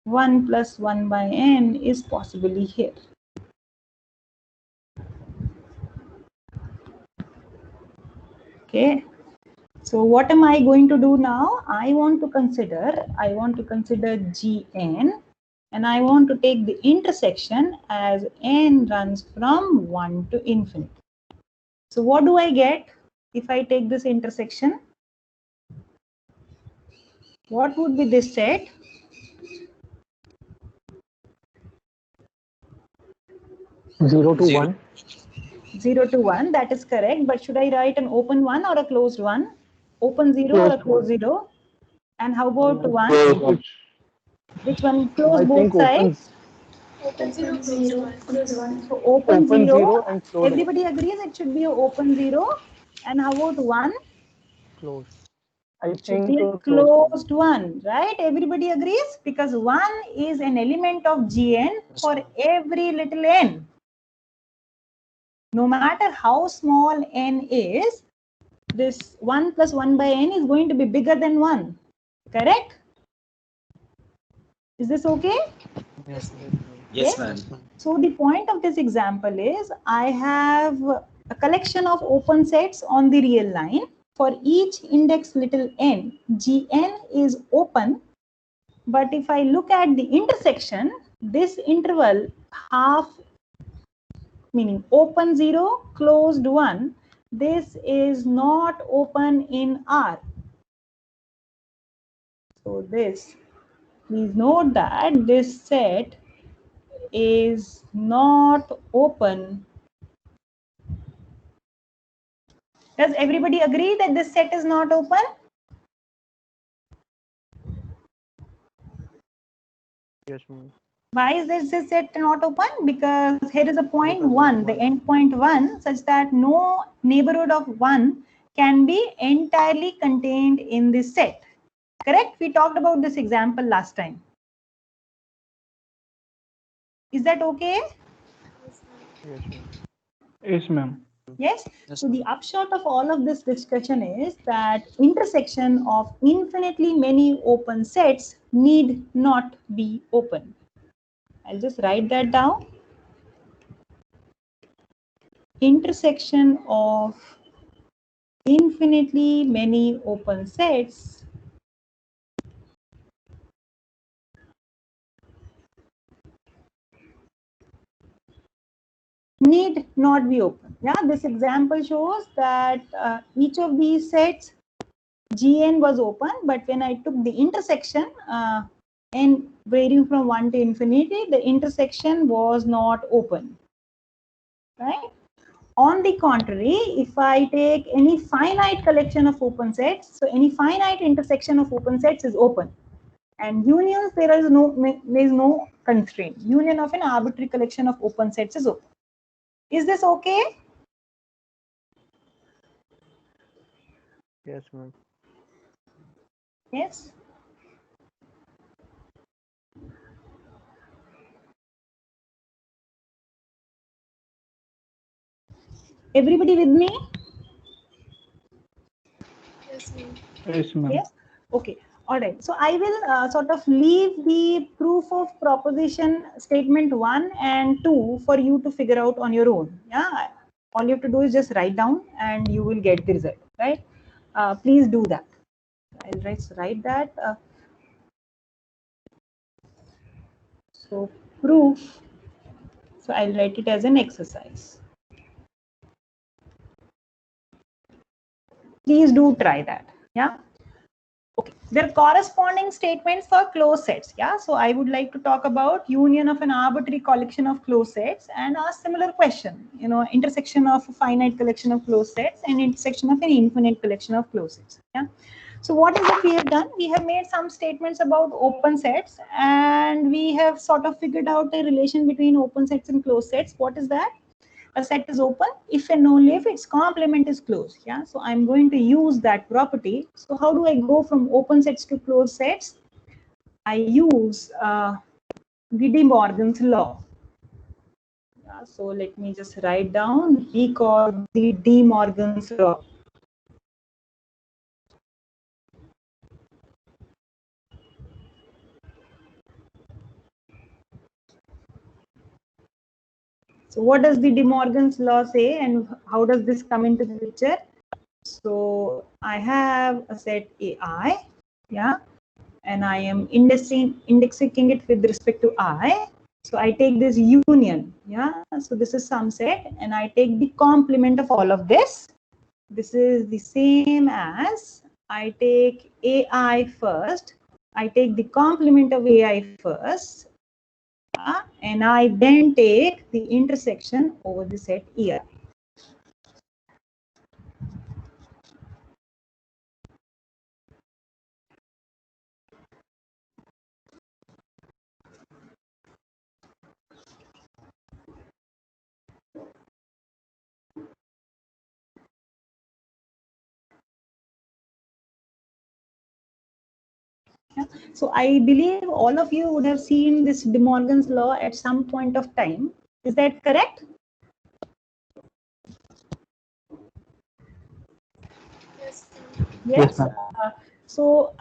Speaker 1: 1 plus 1 by n is possibly here. Okay. So what am I going to do now? I want to consider Gn, and I want to take the intersection as n runs from 1 to infinity. So what do I get if I take this intersection? What would be this set?
Speaker 6: Zero to 1.
Speaker 1: 0 to 1, that is correct. But should I write an open one or a closed one? Open 0 or a closed 0? And how about 1? Which one? Close both sides?
Speaker 8: Open 0, close 1.
Speaker 1: So open 0.
Speaker 6: And closed 1.
Speaker 1: Everybody agrees it should be a open 0. And how about 1?
Speaker 6: Closed. I
Speaker 1: Should
Speaker 6: think
Speaker 1: be a closed 1, right? Everybody agrees? Because 1 is an element of Gn for every little n. No matter how small n is, this 1 plus 1 by n is going to be bigger than 1. Correct? Is this okay?
Speaker 5: Yes, ma'am.
Speaker 1: So the point of this example is I have a collection of open sets on the real line. For each index little n, Gn is open. But if I look at the intersection, this interval half, meaning open 0, closed 1, this is not open in R. So this, please note that this set is not open Does everybody agree that this set is not open?
Speaker 3: Yes, ma'am.
Speaker 1: Why is this set not open? Because here is a point 1, the end point 1, such that no neighborhood of 1 can be entirely contained in this set. Correct? We talked about this example last time. Is that okay?
Speaker 3: Yes, ma'am.
Speaker 6: Yes, ma'am.
Speaker 1: Yes.
Speaker 5: Yes,
Speaker 1: So the upshot of all of this discussion is that intersection of infinitely many open sets need not be open. I'll just write that down. Intersection of infinitely many open sets need not be open. Yeah, this example shows that each of these sets Gn was open, but when I took the intersection n varying from 1 to infinity, the intersection was not open. Right? On the contrary, if I take any finite collection of open sets, so any finite intersection of open sets is open. And unions, there is no constraint. Union of an arbitrary collection of open sets is open. Is this okay?
Speaker 3: Yes, ma'am.
Speaker 1: Yes. Everybody with me?
Speaker 4: Yes, ma'am.
Speaker 6: Yes, ma'am.
Speaker 1: Yes. Okay. All right. So I will sort of leave the proof of proposition statement 1 and 2 for you to figure out on your own. Yeah. All you have to do is just write down and you will get the result. Right. Please do that. I'll write that. So proof. So I'll write it as an exercise. Please do try that. Yeah. Okay. There are corresponding statements for closed sets. Yeah. So I would like to talk about union of an arbitrary collection of closed sets and ask similar question. You know, intersection of a finite collection of closed sets and intersection of an infinite collection of closed sets. Yeah. So what is it we have done? We have made some statements about open sets and we have sort of figured out a relation between open sets and closed sets. What is that? A set is open if and only if its complement is closed. Yeah, so I'm going to use that property. So how do I go from open sets to closed sets? I use the De Morgan's law. Yeah, so let me just write down. We call the De Morgan's law. So what does the De Morgan's law say and how does this come into the picture? So I have a set AI, yeah, and I am indexing it with respect to I. So I take this union, yeah, so this is some set and I take the complement of all of this. This is the same as I take AI first, I take the complement of AI first, and I then take the intersection over the set EI. So I believe all of you would have seen this De Morgan's law at some point of time. Is that correct?
Speaker 4: Yes, ma'am.
Speaker 1: Yes.
Speaker 6: ma'am.
Speaker 1: So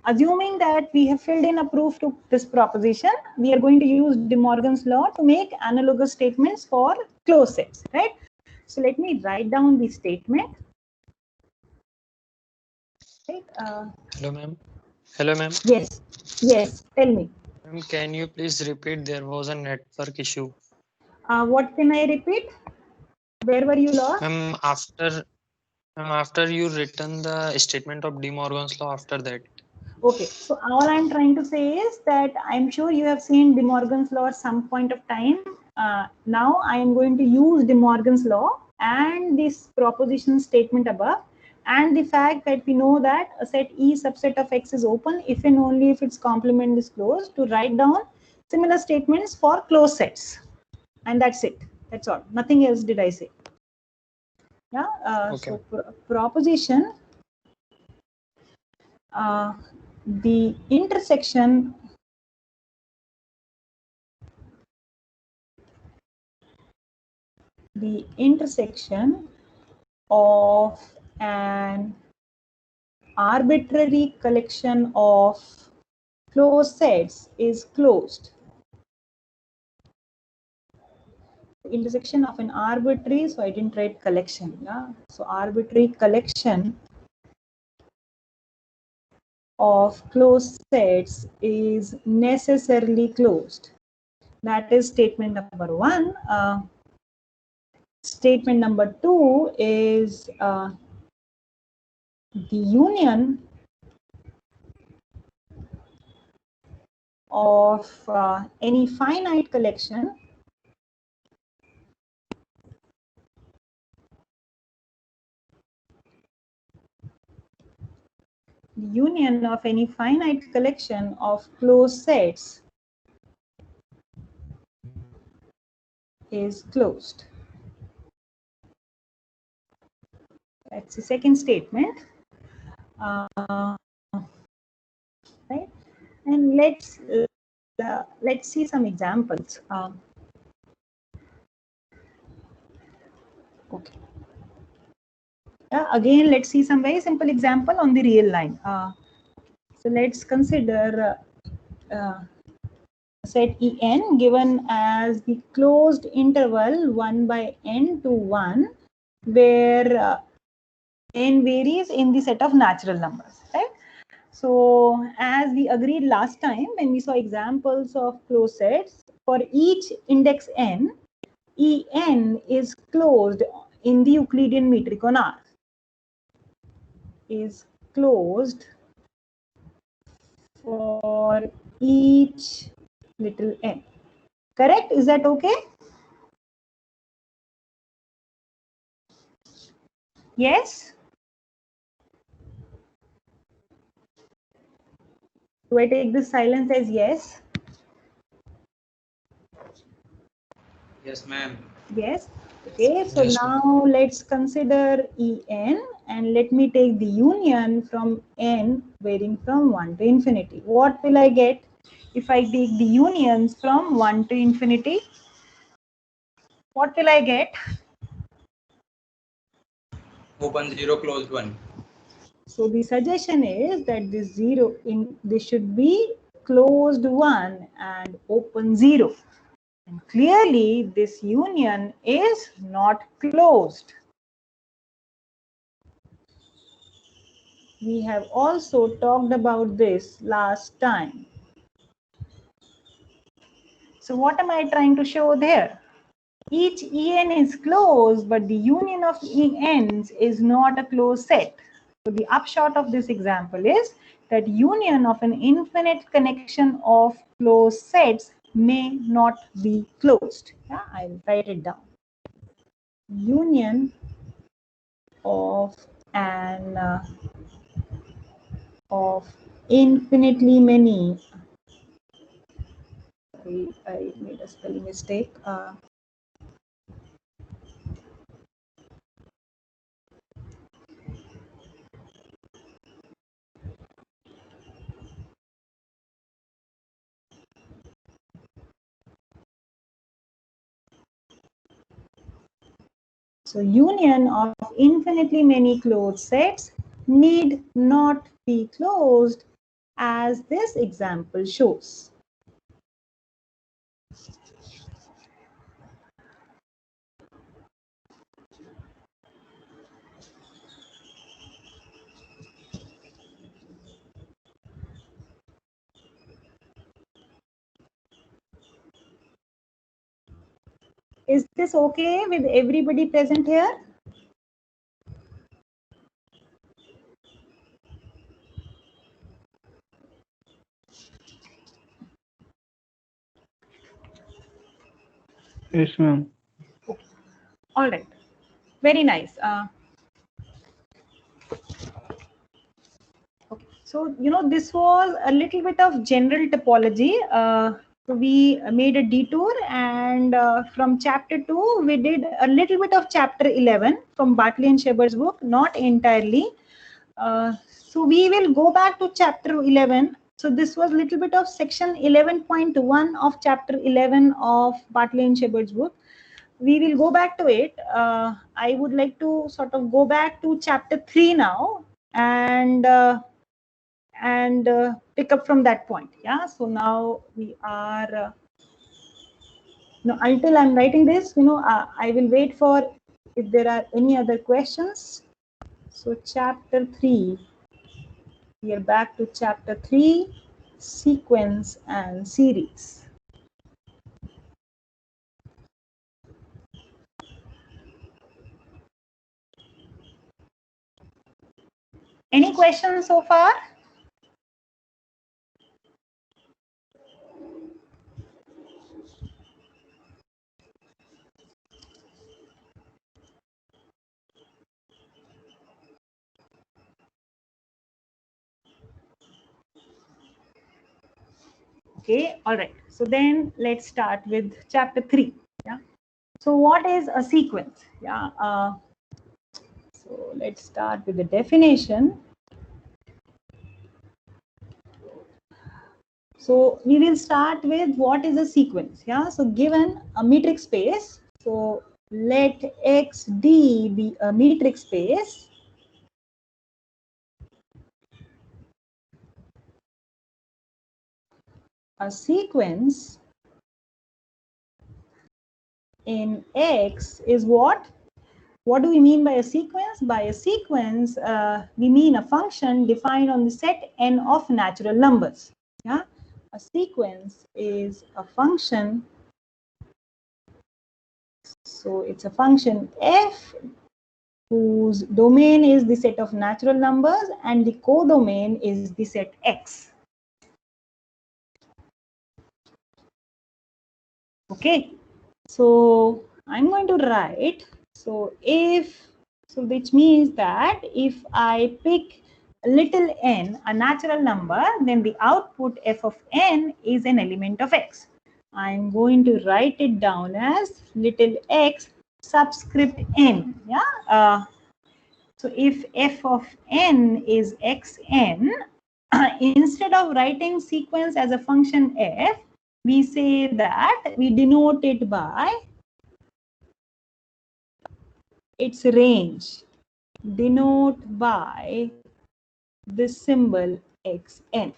Speaker 1: assuming that we have filled in a proof to this proposition, we are going to use De Morgan's law to make analogous statements for closed sets, right? So let me write down the statement. Right?
Speaker 9: Hello, ma'am. Hello, ma'am.
Speaker 1: Yes. Yes. Tell me.
Speaker 9: Ma'am, can you please repeat? There was a network issue.
Speaker 1: What can I repeat? Where were you lost?
Speaker 9: Ma'am, after you written the statement of De Morgan's law, after that.
Speaker 1: Okay, so all I'm trying to say is that I'm sure you have seen De Morgan's law at some point of time. Now I am going to use De Morgan's law and this proposition statement above, and the fact that we know that a set E subset of X is open if and only if its complement is closed, to write down similar statements for closed sets. And that's it. That's all. Nothing else did I say. Yeah.
Speaker 9: Okay.
Speaker 1: So proposition, the intersection of an arbitrary collection of closed sets is closed. Intersection of an arbitrary, so I didn't write collection. Yeah? So arbitrary collection of closed sets is necessarily closed. That is statement number 1. Statement number 2 is the union of any finite collection of closed sets is closed. That's the second statement. Right? And let's see some examples. Okay. Yeah, again, let's see some very simple example on the real line. So let's consider set En given as the closed interval 1 by n to 1, where n varies in the set of natural numbers, right? So as we agreed last time when we saw examples of closed sets, for each index n, En is closed in the Euclidean metric on R. Is closed for each little n. Correct? Is that okay? Yes? Do I take this silence as yes?
Speaker 5: Yes, ma'am.
Speaker 1: Yes. Okay, so
Speaker 9: Yes, ma'am.
Speaker 1: now let's consider En, and let me take the union from n varying from 1 to infinity. What will I get if I take the unions from 1 to infinity? What will I get?
Speaker 5: Open 0, closed 1.
Speaker 1: So the suggestion is that this should be closed 1 and open 0. And clearly this union is not closed. We have also talked about this last time. So what am I trying to show there? Each En is closed, but the union of Ens is not a closed set. So the upshot of this example is that union of an infinite connection of closed sets may not be closed. Yeah, I'll write it down. Union of an of infinitely many. Sorry, I made a spelling mistake. So union of infinitely many closed sets need not be closed, as this example shows. Is this okay with everybody present here?
Speaker 6: Yes, ma'am.
Speaker 1: All right. Very nice. Okay. So, this was a little bit of general topology. So we made a detour, and from chapter 2, we did a little bit of chapter 11 from Bartley and Shepard's book, not entirely. So we will go back to chapter 11. So this was a little bit of section 11.1 of chapter 11 of Bartley and Shepard's book. We will go back to it. I would like to sort of go back to chapter 3 now and pick up from that point. Yeah. So now we are. Until I'm writing this, I will wait for if there are any other questions. So chapter 3. We are back to chapter 3, sequence and series. Any questions so far? Okay, all right. So then let's start with chapter 3. Yeah. So what is a sequence? Yeah. So let's start with the definition. So we will start with what is a sequence. Yeah. So given a metric space, so let XD be a metric space. A sequence in X is what? What do we mean by a sequence? By a sequence, we mean a function defined on the set n of natural numbers. Yeah, a sequence is a function. So it's a function f whose domain is the set of natural numbers and the codomain is the set X. Okay, so I'm going to write, so which means that if I pick little n, a natural number, then the output f of n is an element of X. I'm going to write it down as little x subscript n. Yeah. So if f of n is xn, instead of writing sequence as a function f, we say that we denote it by its range, denote by this symbol xn.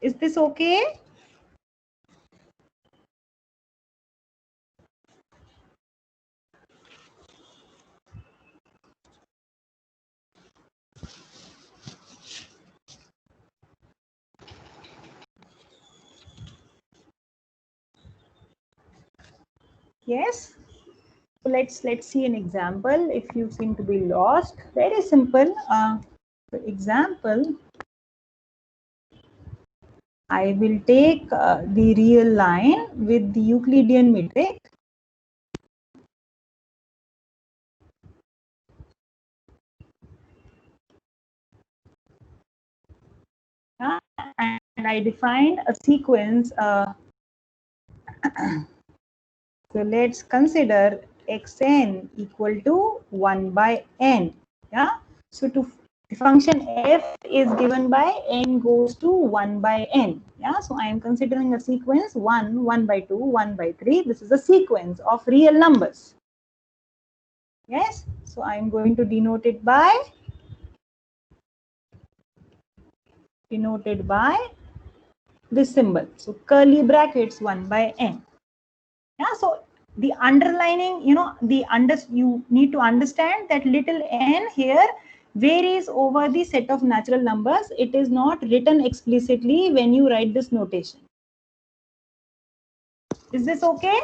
Speaker 1: Is this okay? Yes. So let's see an example. If you seem to be lost, very simple. For example, I will take the real line with the Euclidean metric. And I defined a sequence. So let's consider xn equal to 1 by n. Yeah. So the function f is given by n goes to 1 by n. Yeah. So I am considering a sequence 1, 1 by 2, 1 by 3. This is a sequence of real numbers. Yes. So I am going to denote it by this symbol. So curly brackets 1 by n. Yeah. So the underlining, you need to understand that little n here varies over the set of natural numbers. It is not written explicitly when you write this notation. Is this okay?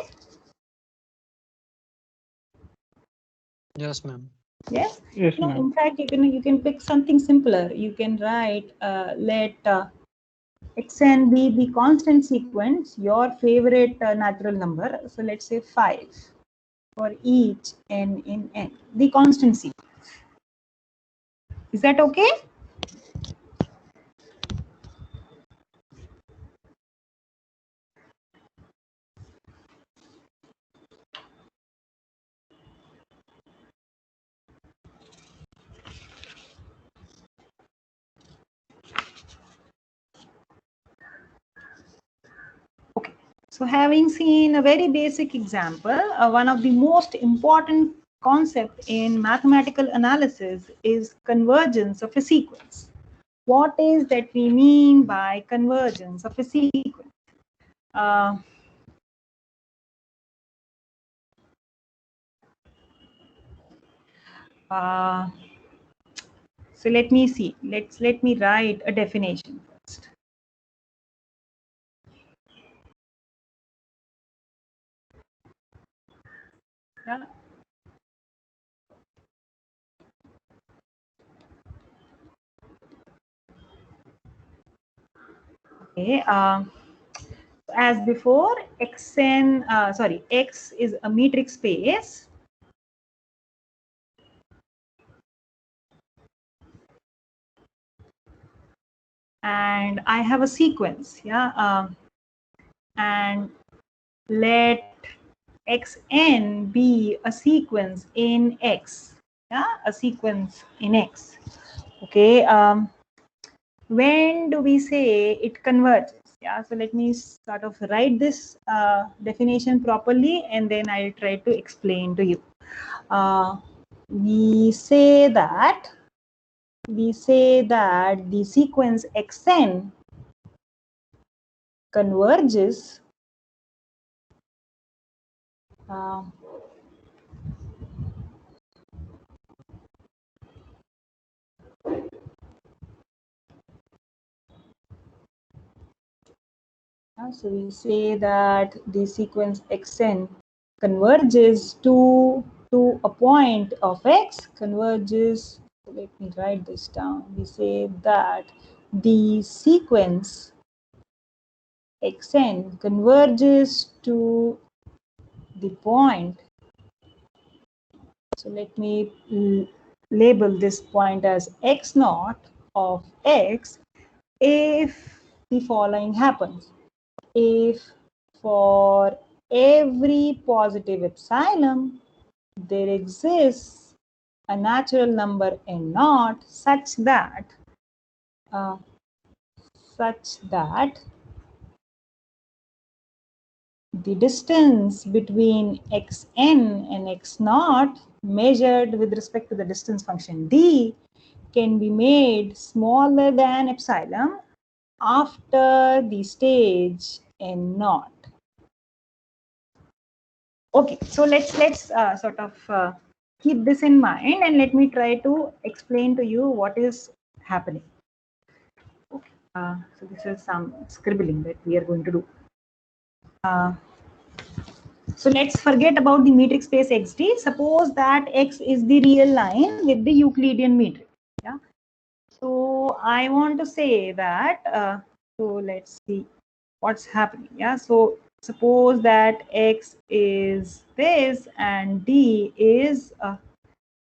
Speaker 9: Yes, ma'am.
Speaker 1: Yes.
Speaker 6: Yes,
Speaker 1: In
Speaker 6: ma'am.
Speaker 1: fact, you can pick something simpler. You can write let xn be the constant sequence, your favorite natural number. So let's say 5 for each n in n, the constant sequence. Is that okay? So having seen a very basic example, one of the most important concept in mathematical analysis is convergence of a sequence. What is that we mean by convergence of a sequence? So let me see. Let me write a definition first. Yeah. Okay. As before, X is a metric space. And I have a sequence, yeah, and let xn be a sequence in X, yeah, a sequence in X. Okay, when do we say it converges? Yeah, so let me sort of write this definition properly, and then I'll try to explain to you. We say that the sequence xn converges so we say that the sequence xn converges to a point of X, converges, let me write this down. We say that the sequence xn converges to the point. So let me label this point as x0 of X if the following happens. If for every positive epsilon there exists a natural number n naught such that the distance between xn and x naught measured with respect to the distance function d can be made smaller than epsilon after the stage n naught. Okay, so let's sort of keep this in mind, and let me try to explain to you what is happening. Okay, so this is some scribbling that we are going to do. So let's forget about the metric space XD. Suppose that X is the real line with the Euclidean metric. Yeah. So I want to say that. So let's see what's happening. Yeah. So suppose that X is this and D is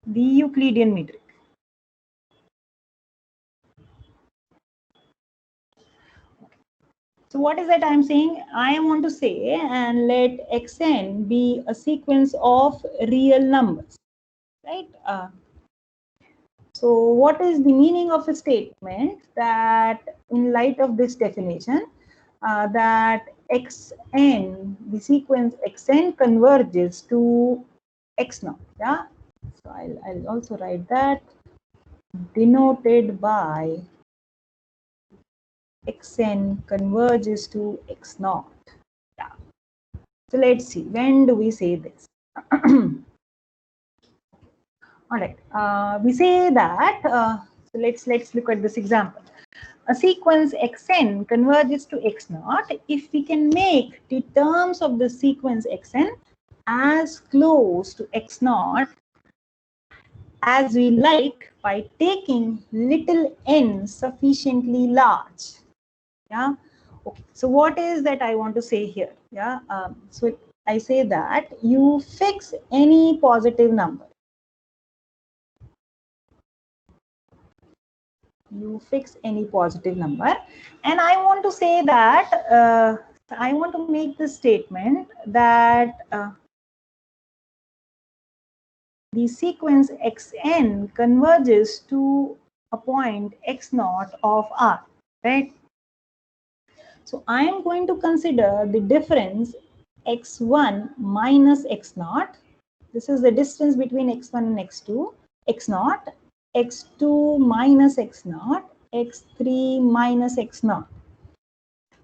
Speaker 1: the Euclidean metric. So what is that I'm saying? I want to say, and let xn be a sequence of real numbers, right? So what is the meaning of a statement that in light of this definition, that xn, the sequence xn converges to x0, yeah? So I'll also write that denoted by xn converges to x0. Yeah. So let's see, when do we say this? All right, we say that, so let's look at this example. A sequence xn converges to x0 if we can make the terms of the sequence xn as close to x0 as we like by taking little n sufficiently large. Yeah. Okay. So what is that I want to say here? Yeah. So I say that you fix any positive number. You fix any positive number, and I want to say that I want to make the statement that the sequence xn converges to a point x naught of R, right? So I am going to consider the difference x1 minus x naught. This is the distance between x1 and x2, x naught, x2 minus x naught, x3 minus x naught,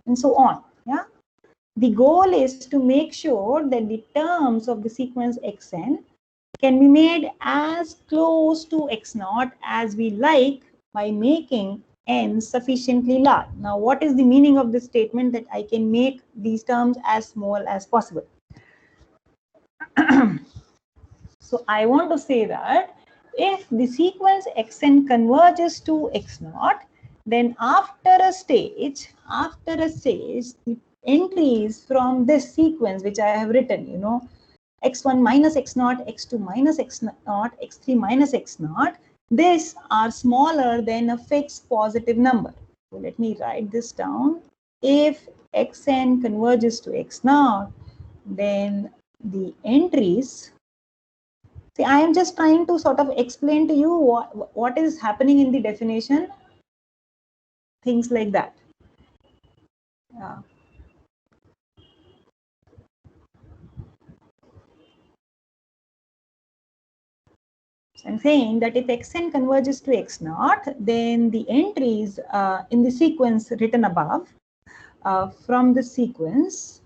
Speaker 1: and so on. Yeah. The goal is to make sure that the terms of the sequence xn can be made as close to x naught as we like by making n sufficiently large. Now, what is the meaning of this statement that I can make these terms as small as possible? So I want to say that if the sequence xn converges to x naught, then after a stage, the entries from this sequence which I have written, x1 minus x naught, x2 minus x naught, x3 minus x naught, these are smaller than a fixed positive number. So let me write this down. If xn converges to x naught, then the entries, see, I am just trying to sort of explain to you what is happening in the definition, things like that. Yeah. So I'm saying that if xn converges to x naught, then the entries in the sequence written above from the sequence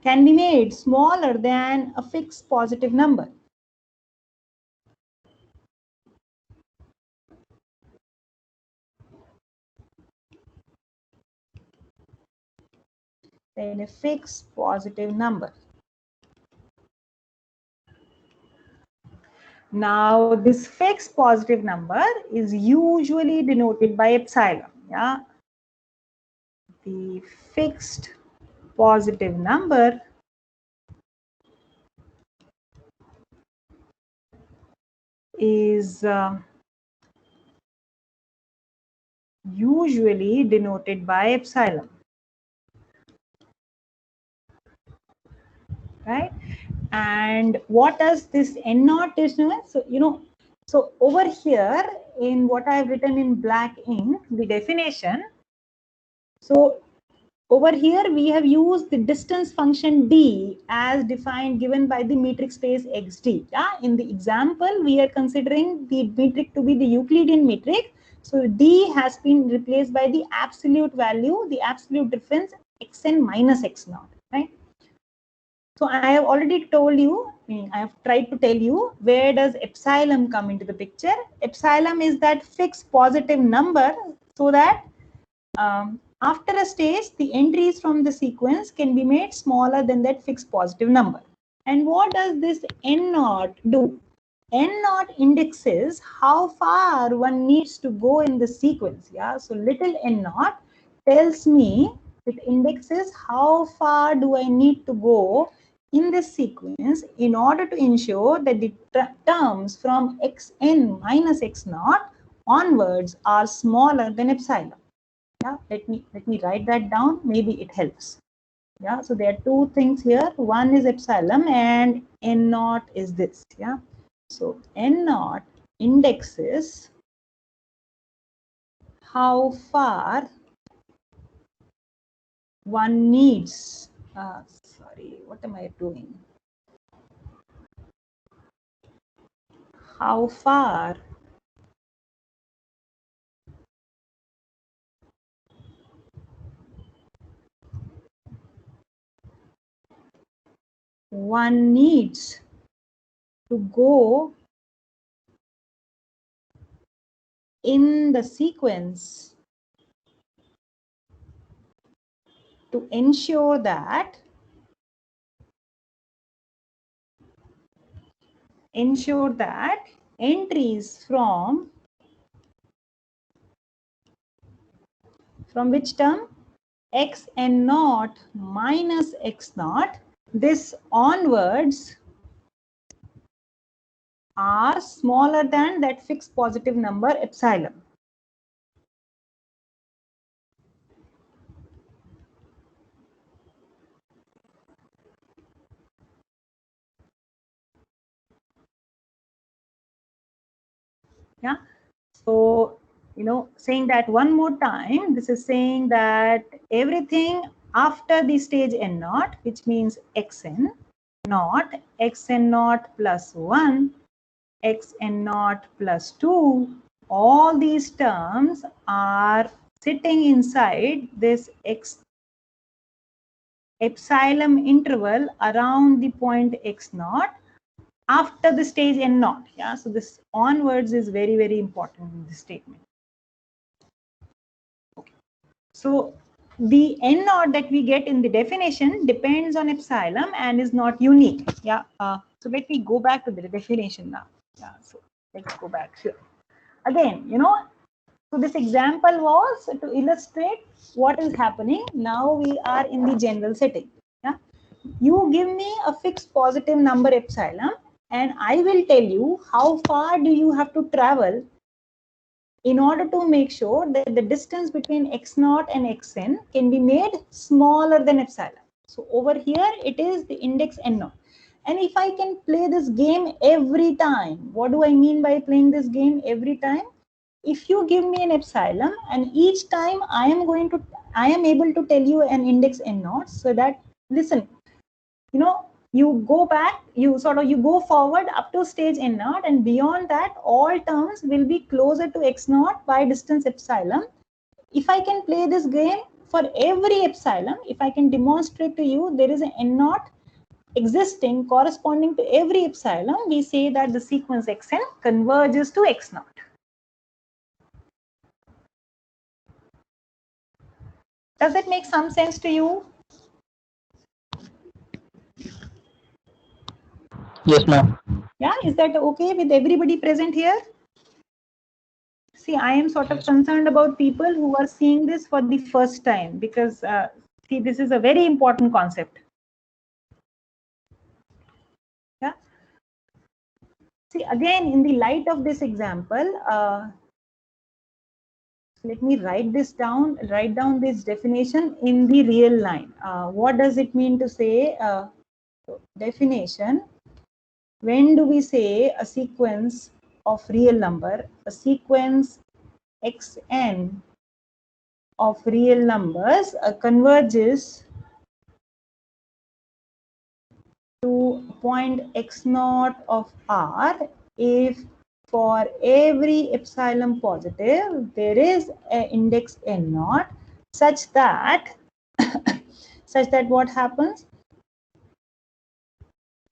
Speaker 1: can be made smaller than a fixed positive number. Than a fixed positive number. Now, this fixed positive number is usually denoted by epsilon. Yeah, the fixed positive number is usually denoted by epsilon, right? And what does this n naught is known? So, so over here in what I've written in black ink, the definition. So over here we have used the distance function d as defined given by the metric space xd. Yeah? In the example, we are considering the metric to be the Euclidean metric. So d has been replaced by the absolute value, the absolute difference xn minus x naught, right? So I have already told you, I have tried to tell you, where does epsilon come into the picture? Epsilon is that fixed positive number, so that after a stage, the entries from the sequence can be made smaller than that fixed positive number. And what does this n naught do? N naught indexes how far one needs to go in the sequence. Yeah, so little n naught tells me, it indexes how far do I need to go in this sequence in order to ensure that the terms from xn minus x naught onwards are smaller than epsilon. Yeah, let me write that down. Maybe it helps. Yeah, so there are two things here. One is epsilon and n naught is this. Yeah, so n naught indexes how far one needs. Sorry, what am I doing? How far one needs to go in the sequence to ensure that ensure that entries from which term? Xn naught minus x naught, this onwards are smaller than that fixed positive number epsilon. Yeah, so saying that one more time, this is saying that everything after the stage n naught, which means xn naught plus 1, xn naught plus 2, all these terms are sitting inside this epsilon interval around the point x naught after the stage n naught. Yeah, so this onwards is very, very important in this statement. Okay. So the n naught that we get in the definition depends on epsilon and is not unique. Yeah. So let me go back to the definition now. Yeah. So let's go back here. Again, so this example was to illustrate what is happening. Now we are in the general setting. Yeah. You give me a fixed positive number epsilon, and I will tell you how far do you have to travel in order to make sure that the distance between x naught and xn can be made smaller than epsilon. So over here it is the index n naught. And if I can play this game every time, what do I mean by playing this game every time? If you give me an epsilon and each time I am able to tell you an index n naught, so that, listen, you go back, you go forward up to stage n naught, and beyond that all terms will be closer to x naught by distance epsilon. If I can play this game for every epsilon, if I can demonstrate to you there is an n naught existing corresponding to every epsilon, we say that the sequence xn converges to x naught. Does that make some sense to you?
Speaker 2: Yes, ma'am.
Speaker 1: Yeah, is that okay with everybody present here? See, I am sort of concerned about people who are seeing this for the first time, because see, this is a very important concept. Yeah. See, again, in the light of this example, let me write down this definition in the real line. What does it mean to say definition? When do we say a sequence of real number, a sequence xn of real numbers converges to point x naught of R if for every epsilon positive there is an index n naught such that what happens?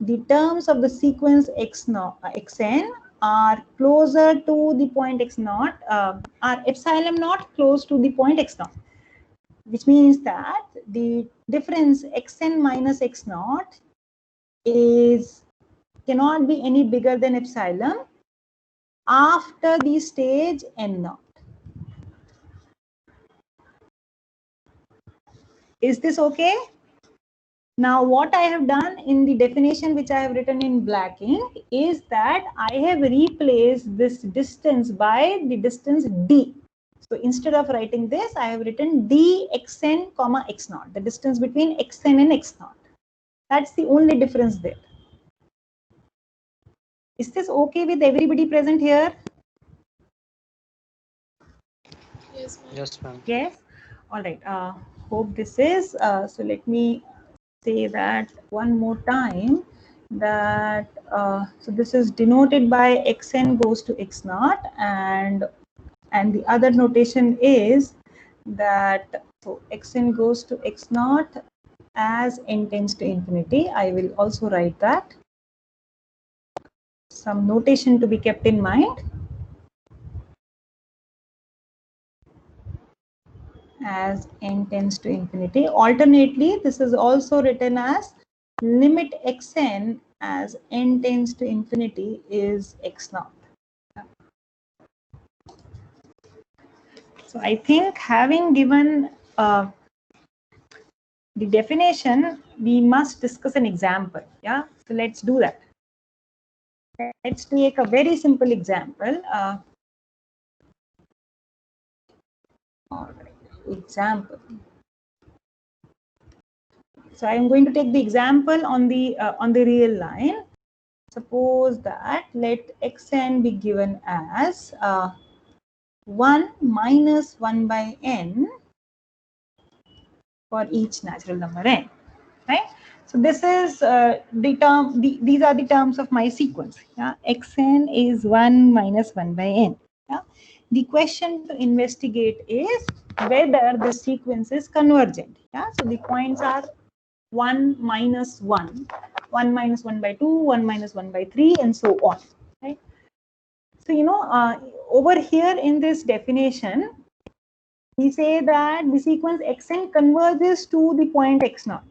Speaker 1: The terms of the sequence xn are closer to the point x naught, are epsilon naught close to the point x naught, which means that the difference xn minus x naught cannot be any bigger than epsilon after the stage n naught. Is this okay? Now, what I have done in the definition, which I have written in black ink, is that I have replaced this distance by the distance d. So instead of writing this, I have written d xn comma x naught, the distance between xn and x naught. That's the only difference there. Is this okay with everybody present here?
Speaker 4: Yes, ma'am.
Speaker 9: Yes, ma'am.
Speaker 1: Yes. All right. Hope this is. So let me say that one more time, that so this is denoted by xn goes to x naught, and the other notation is that so xn goes to x naught as n tends to infinity. I will also write that. Some notation to be kept in mind. As n tends to infinity. Alternately, this is also written as limit xn as n tends to infinity is x naught. So I think having given the definition, we must discuss an example. Yeah, so let's do that. Let's take a very simple example. All right, example. So I am going to take the example on the real line. Suppose that let xn be given as 1 minus 1 by n for each natural number n, right? So this is the term, these are the terms of my sequence. Yeah? Xn is 1 minus 1 by n. Yeah? The question to investigate is whether the sequence is convergent. Yeah? So the points are 1 minus 1, 1 minus 1 by 2, 1 minus 1 by 3, and so on. Right? So, you know, over here in this definition, we say that the sequence xn converges to the point x naught.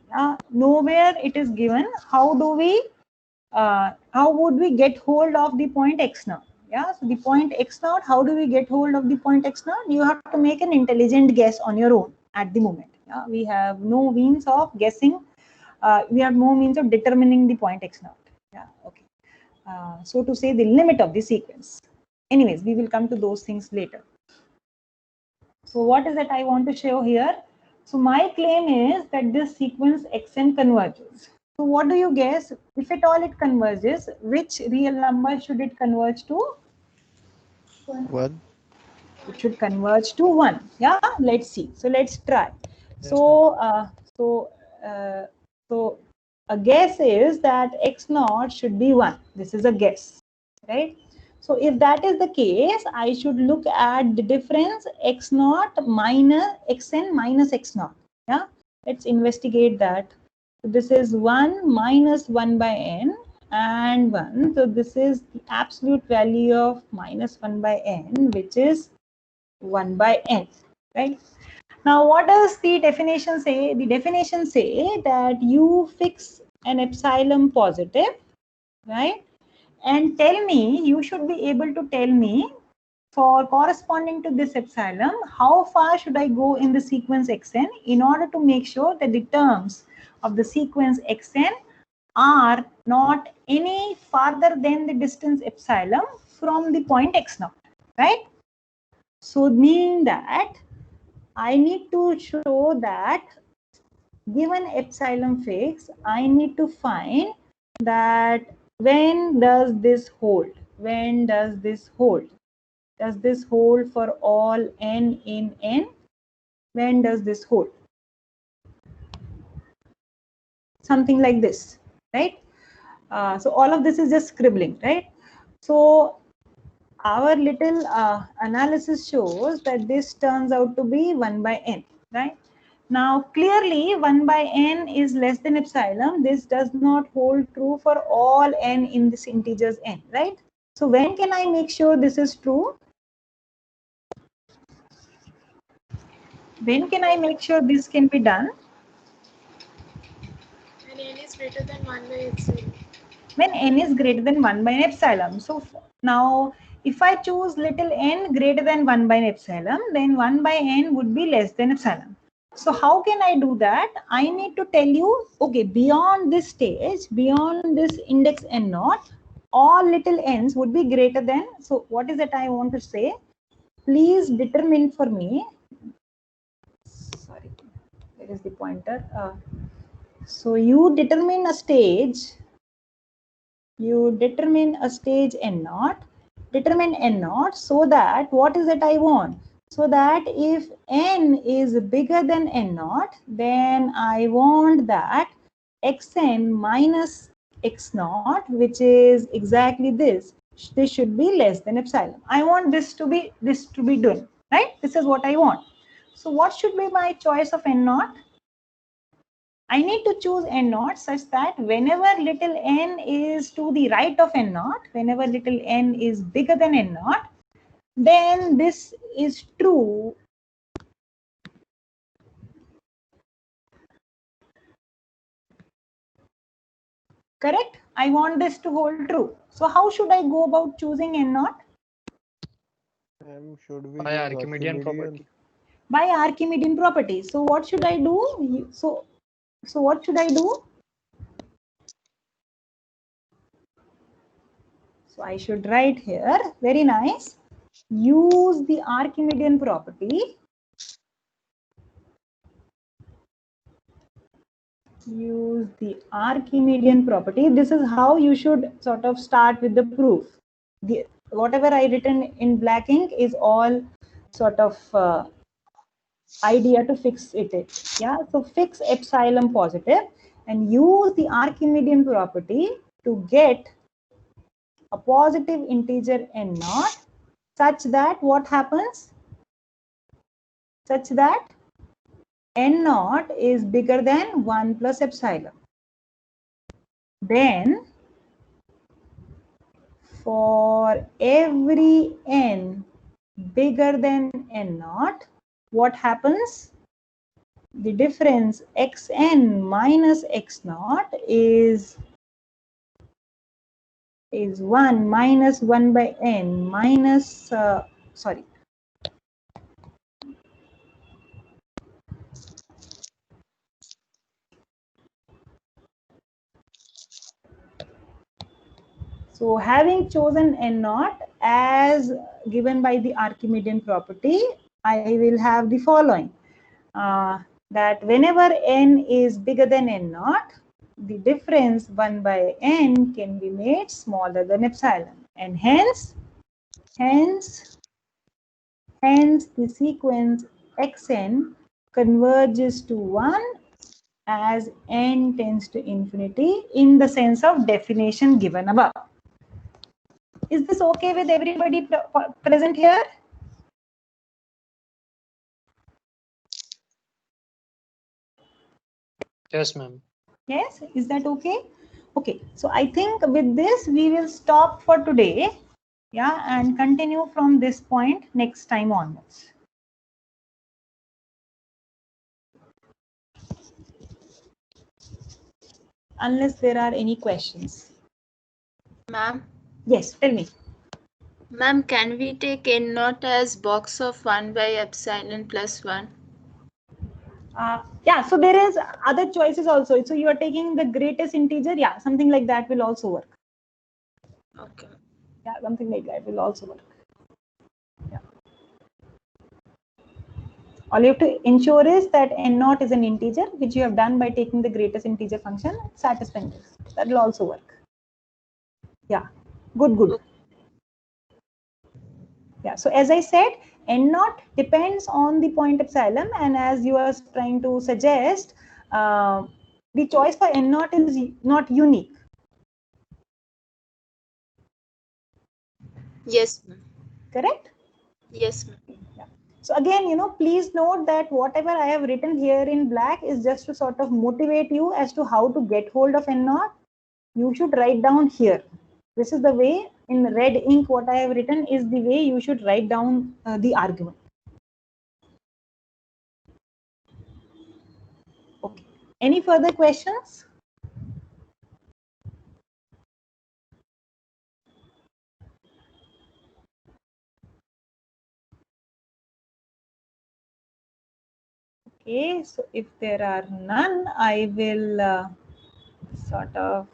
Speaker 1: Nowhere it is given how would we get hold of the point x naught. Yeah, so the point x naught, how do we get hold of the point x naught? You have to make an intelligent guess on your own at the moment. Yeah, we have no means of guessing. We have no means of determining the point x naught. Yeah, okay. So to say the limit of the sequence. Anyways, we will come to those things later. So what is that I want to show here? So my claim is that this sequence xn converges. So what do you guess? If at all it converges, which real number should it converge to?
Speaker 3: 1.
Speaker 1: It should converge to 1. Yeah, let's see. So let's try. So a guess is that x naught should be 1. This is a guess, right? So if that is the case, I should look at the difference x naught minus xn minus x naught. Yeah, let's investigate that. So this is 1 minus 1 by n and 1. So this is the absolute value of minus 1 by n, which is 1 by n, right? Now, what does the definition say? The definition say that you fix an epsilon positive, right? And tell me, you should be able to tell me for corresponding to this epsilon, how far should I go in the sequence xn in order to make sure that the terms of the sequence xn are not any farther than the distance epsilon from the point x naught, right? So meaning that I need to show that given epsilon fix, I need to find that when does this hold? When does this hold? Does this hold for all n in n? When does this hold? Something like this, right? So all of this is just scribbling, right? So our little analysis shows that this turns out to be 1 by n, right? Now, clearly 1 by n is less than epsilon. This does not hold true for all n in this integers n, right? So when can I make sure this is true? When can I make sure this can be done?
Speaker 4: When n is greater than 1 by epsilon.
Speaker 1: When n is greater than 1 by an epsilon. So now, if I choose little n greater than 1 by an epsilon, then 1 by n would be less than epsilon. So how can I do that? I need to tell you, okay, beyond this stage, beyond this index n naught, all little n's would be greater than. So what is it I want to say? Please determine for me. Sorry, where is the pointer? So you determine a stage. You determine a stage n naught. Determine n naught so that what is it I want? So that if n is bigger than n naught, then I want that xn minus x naught, which is exactly this. This should be less than epsilon. I want this to be done, right? This is what I want. So what should be my choice of n naught? I need to choose n naught such that whenever little n is to the right of n naught, whenever little n is bigger than n naught, then this is true Correct? I want this to hold true. So how should I go about choosing N naught?
Speaker 3: Should we
Speaker 9: By
Speaker 3: use
Speaker 9: Archimedean property.
Speaker 1: By Archimedean property. So what should I do? So what should I do? So I should write here, very nice. Use the Archimedean property. Use the Archimedean property. This is how you should sort of start with the proof. Whatever I written in black ink is all sort of idea to fix it. Yeah, so fix epsilon positive and use the Archimedean property to get a positive integer n naught such that what happens? Such that n naught is bigger than 1 plus epsilon. Then for every n bigger than n naught, what happens? The difference xn minus x naught is 1 minus 1 by n minus, sorry. So having chosen n naught as given by the Archimedean property, I will have the following. That whenever n is bigger than n naught, the difference 1 by n can be made smaller than epsilon, and hence the sequence xn converges to 1 as n tends to infinity in the sense of definition given above. Is this okay with everybody present here?
Speaker 9: Yes, ma'am.
Speaker 1: Yes, is that okay? Okay, so I think with this we will stop for today, yeah, and continue from this point next time onwards. Unless there are any questions.
Speaker 4: Ma'am?
Speaker 1: Yes, tell me.
Speaker 4: Ma'am, can we take n naught as box of 1 by epsilon plus 1?
Speaker 1: Yeah, so there is other choices also. So you are taking the greatest integer, yeah, something like that will also work.
Speaker 4: Okay.
Speaker 1: Yeah, something like that will also work. Yeah. All you have to ensure is that n naught is an integer, which you have done by taking the greatest integer function, satisfying this. That will also work. Yeah, good. Yeah, so as I said, n naught depends on the point epsilon, and as you are trying to suggest, the choice for n naught is not unique.
Speaker 4: Yes, ma'am.
Speaker 1: Correct?
Speaker 4: Yes, ma'am.
Speaker 1: Yeah. So again, please note that whatever I have written here in black is just to sort of motivate you as to how to get hold of n naught. You should write down here. This is the way in red ink what I have written is the way you should write down the argument. Okay. Any further questions? Okay, so if there are none, I will sort of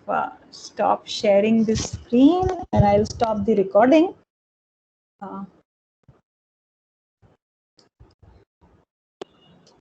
Speaker 1: stop sharing this screen and I'll stop the recording.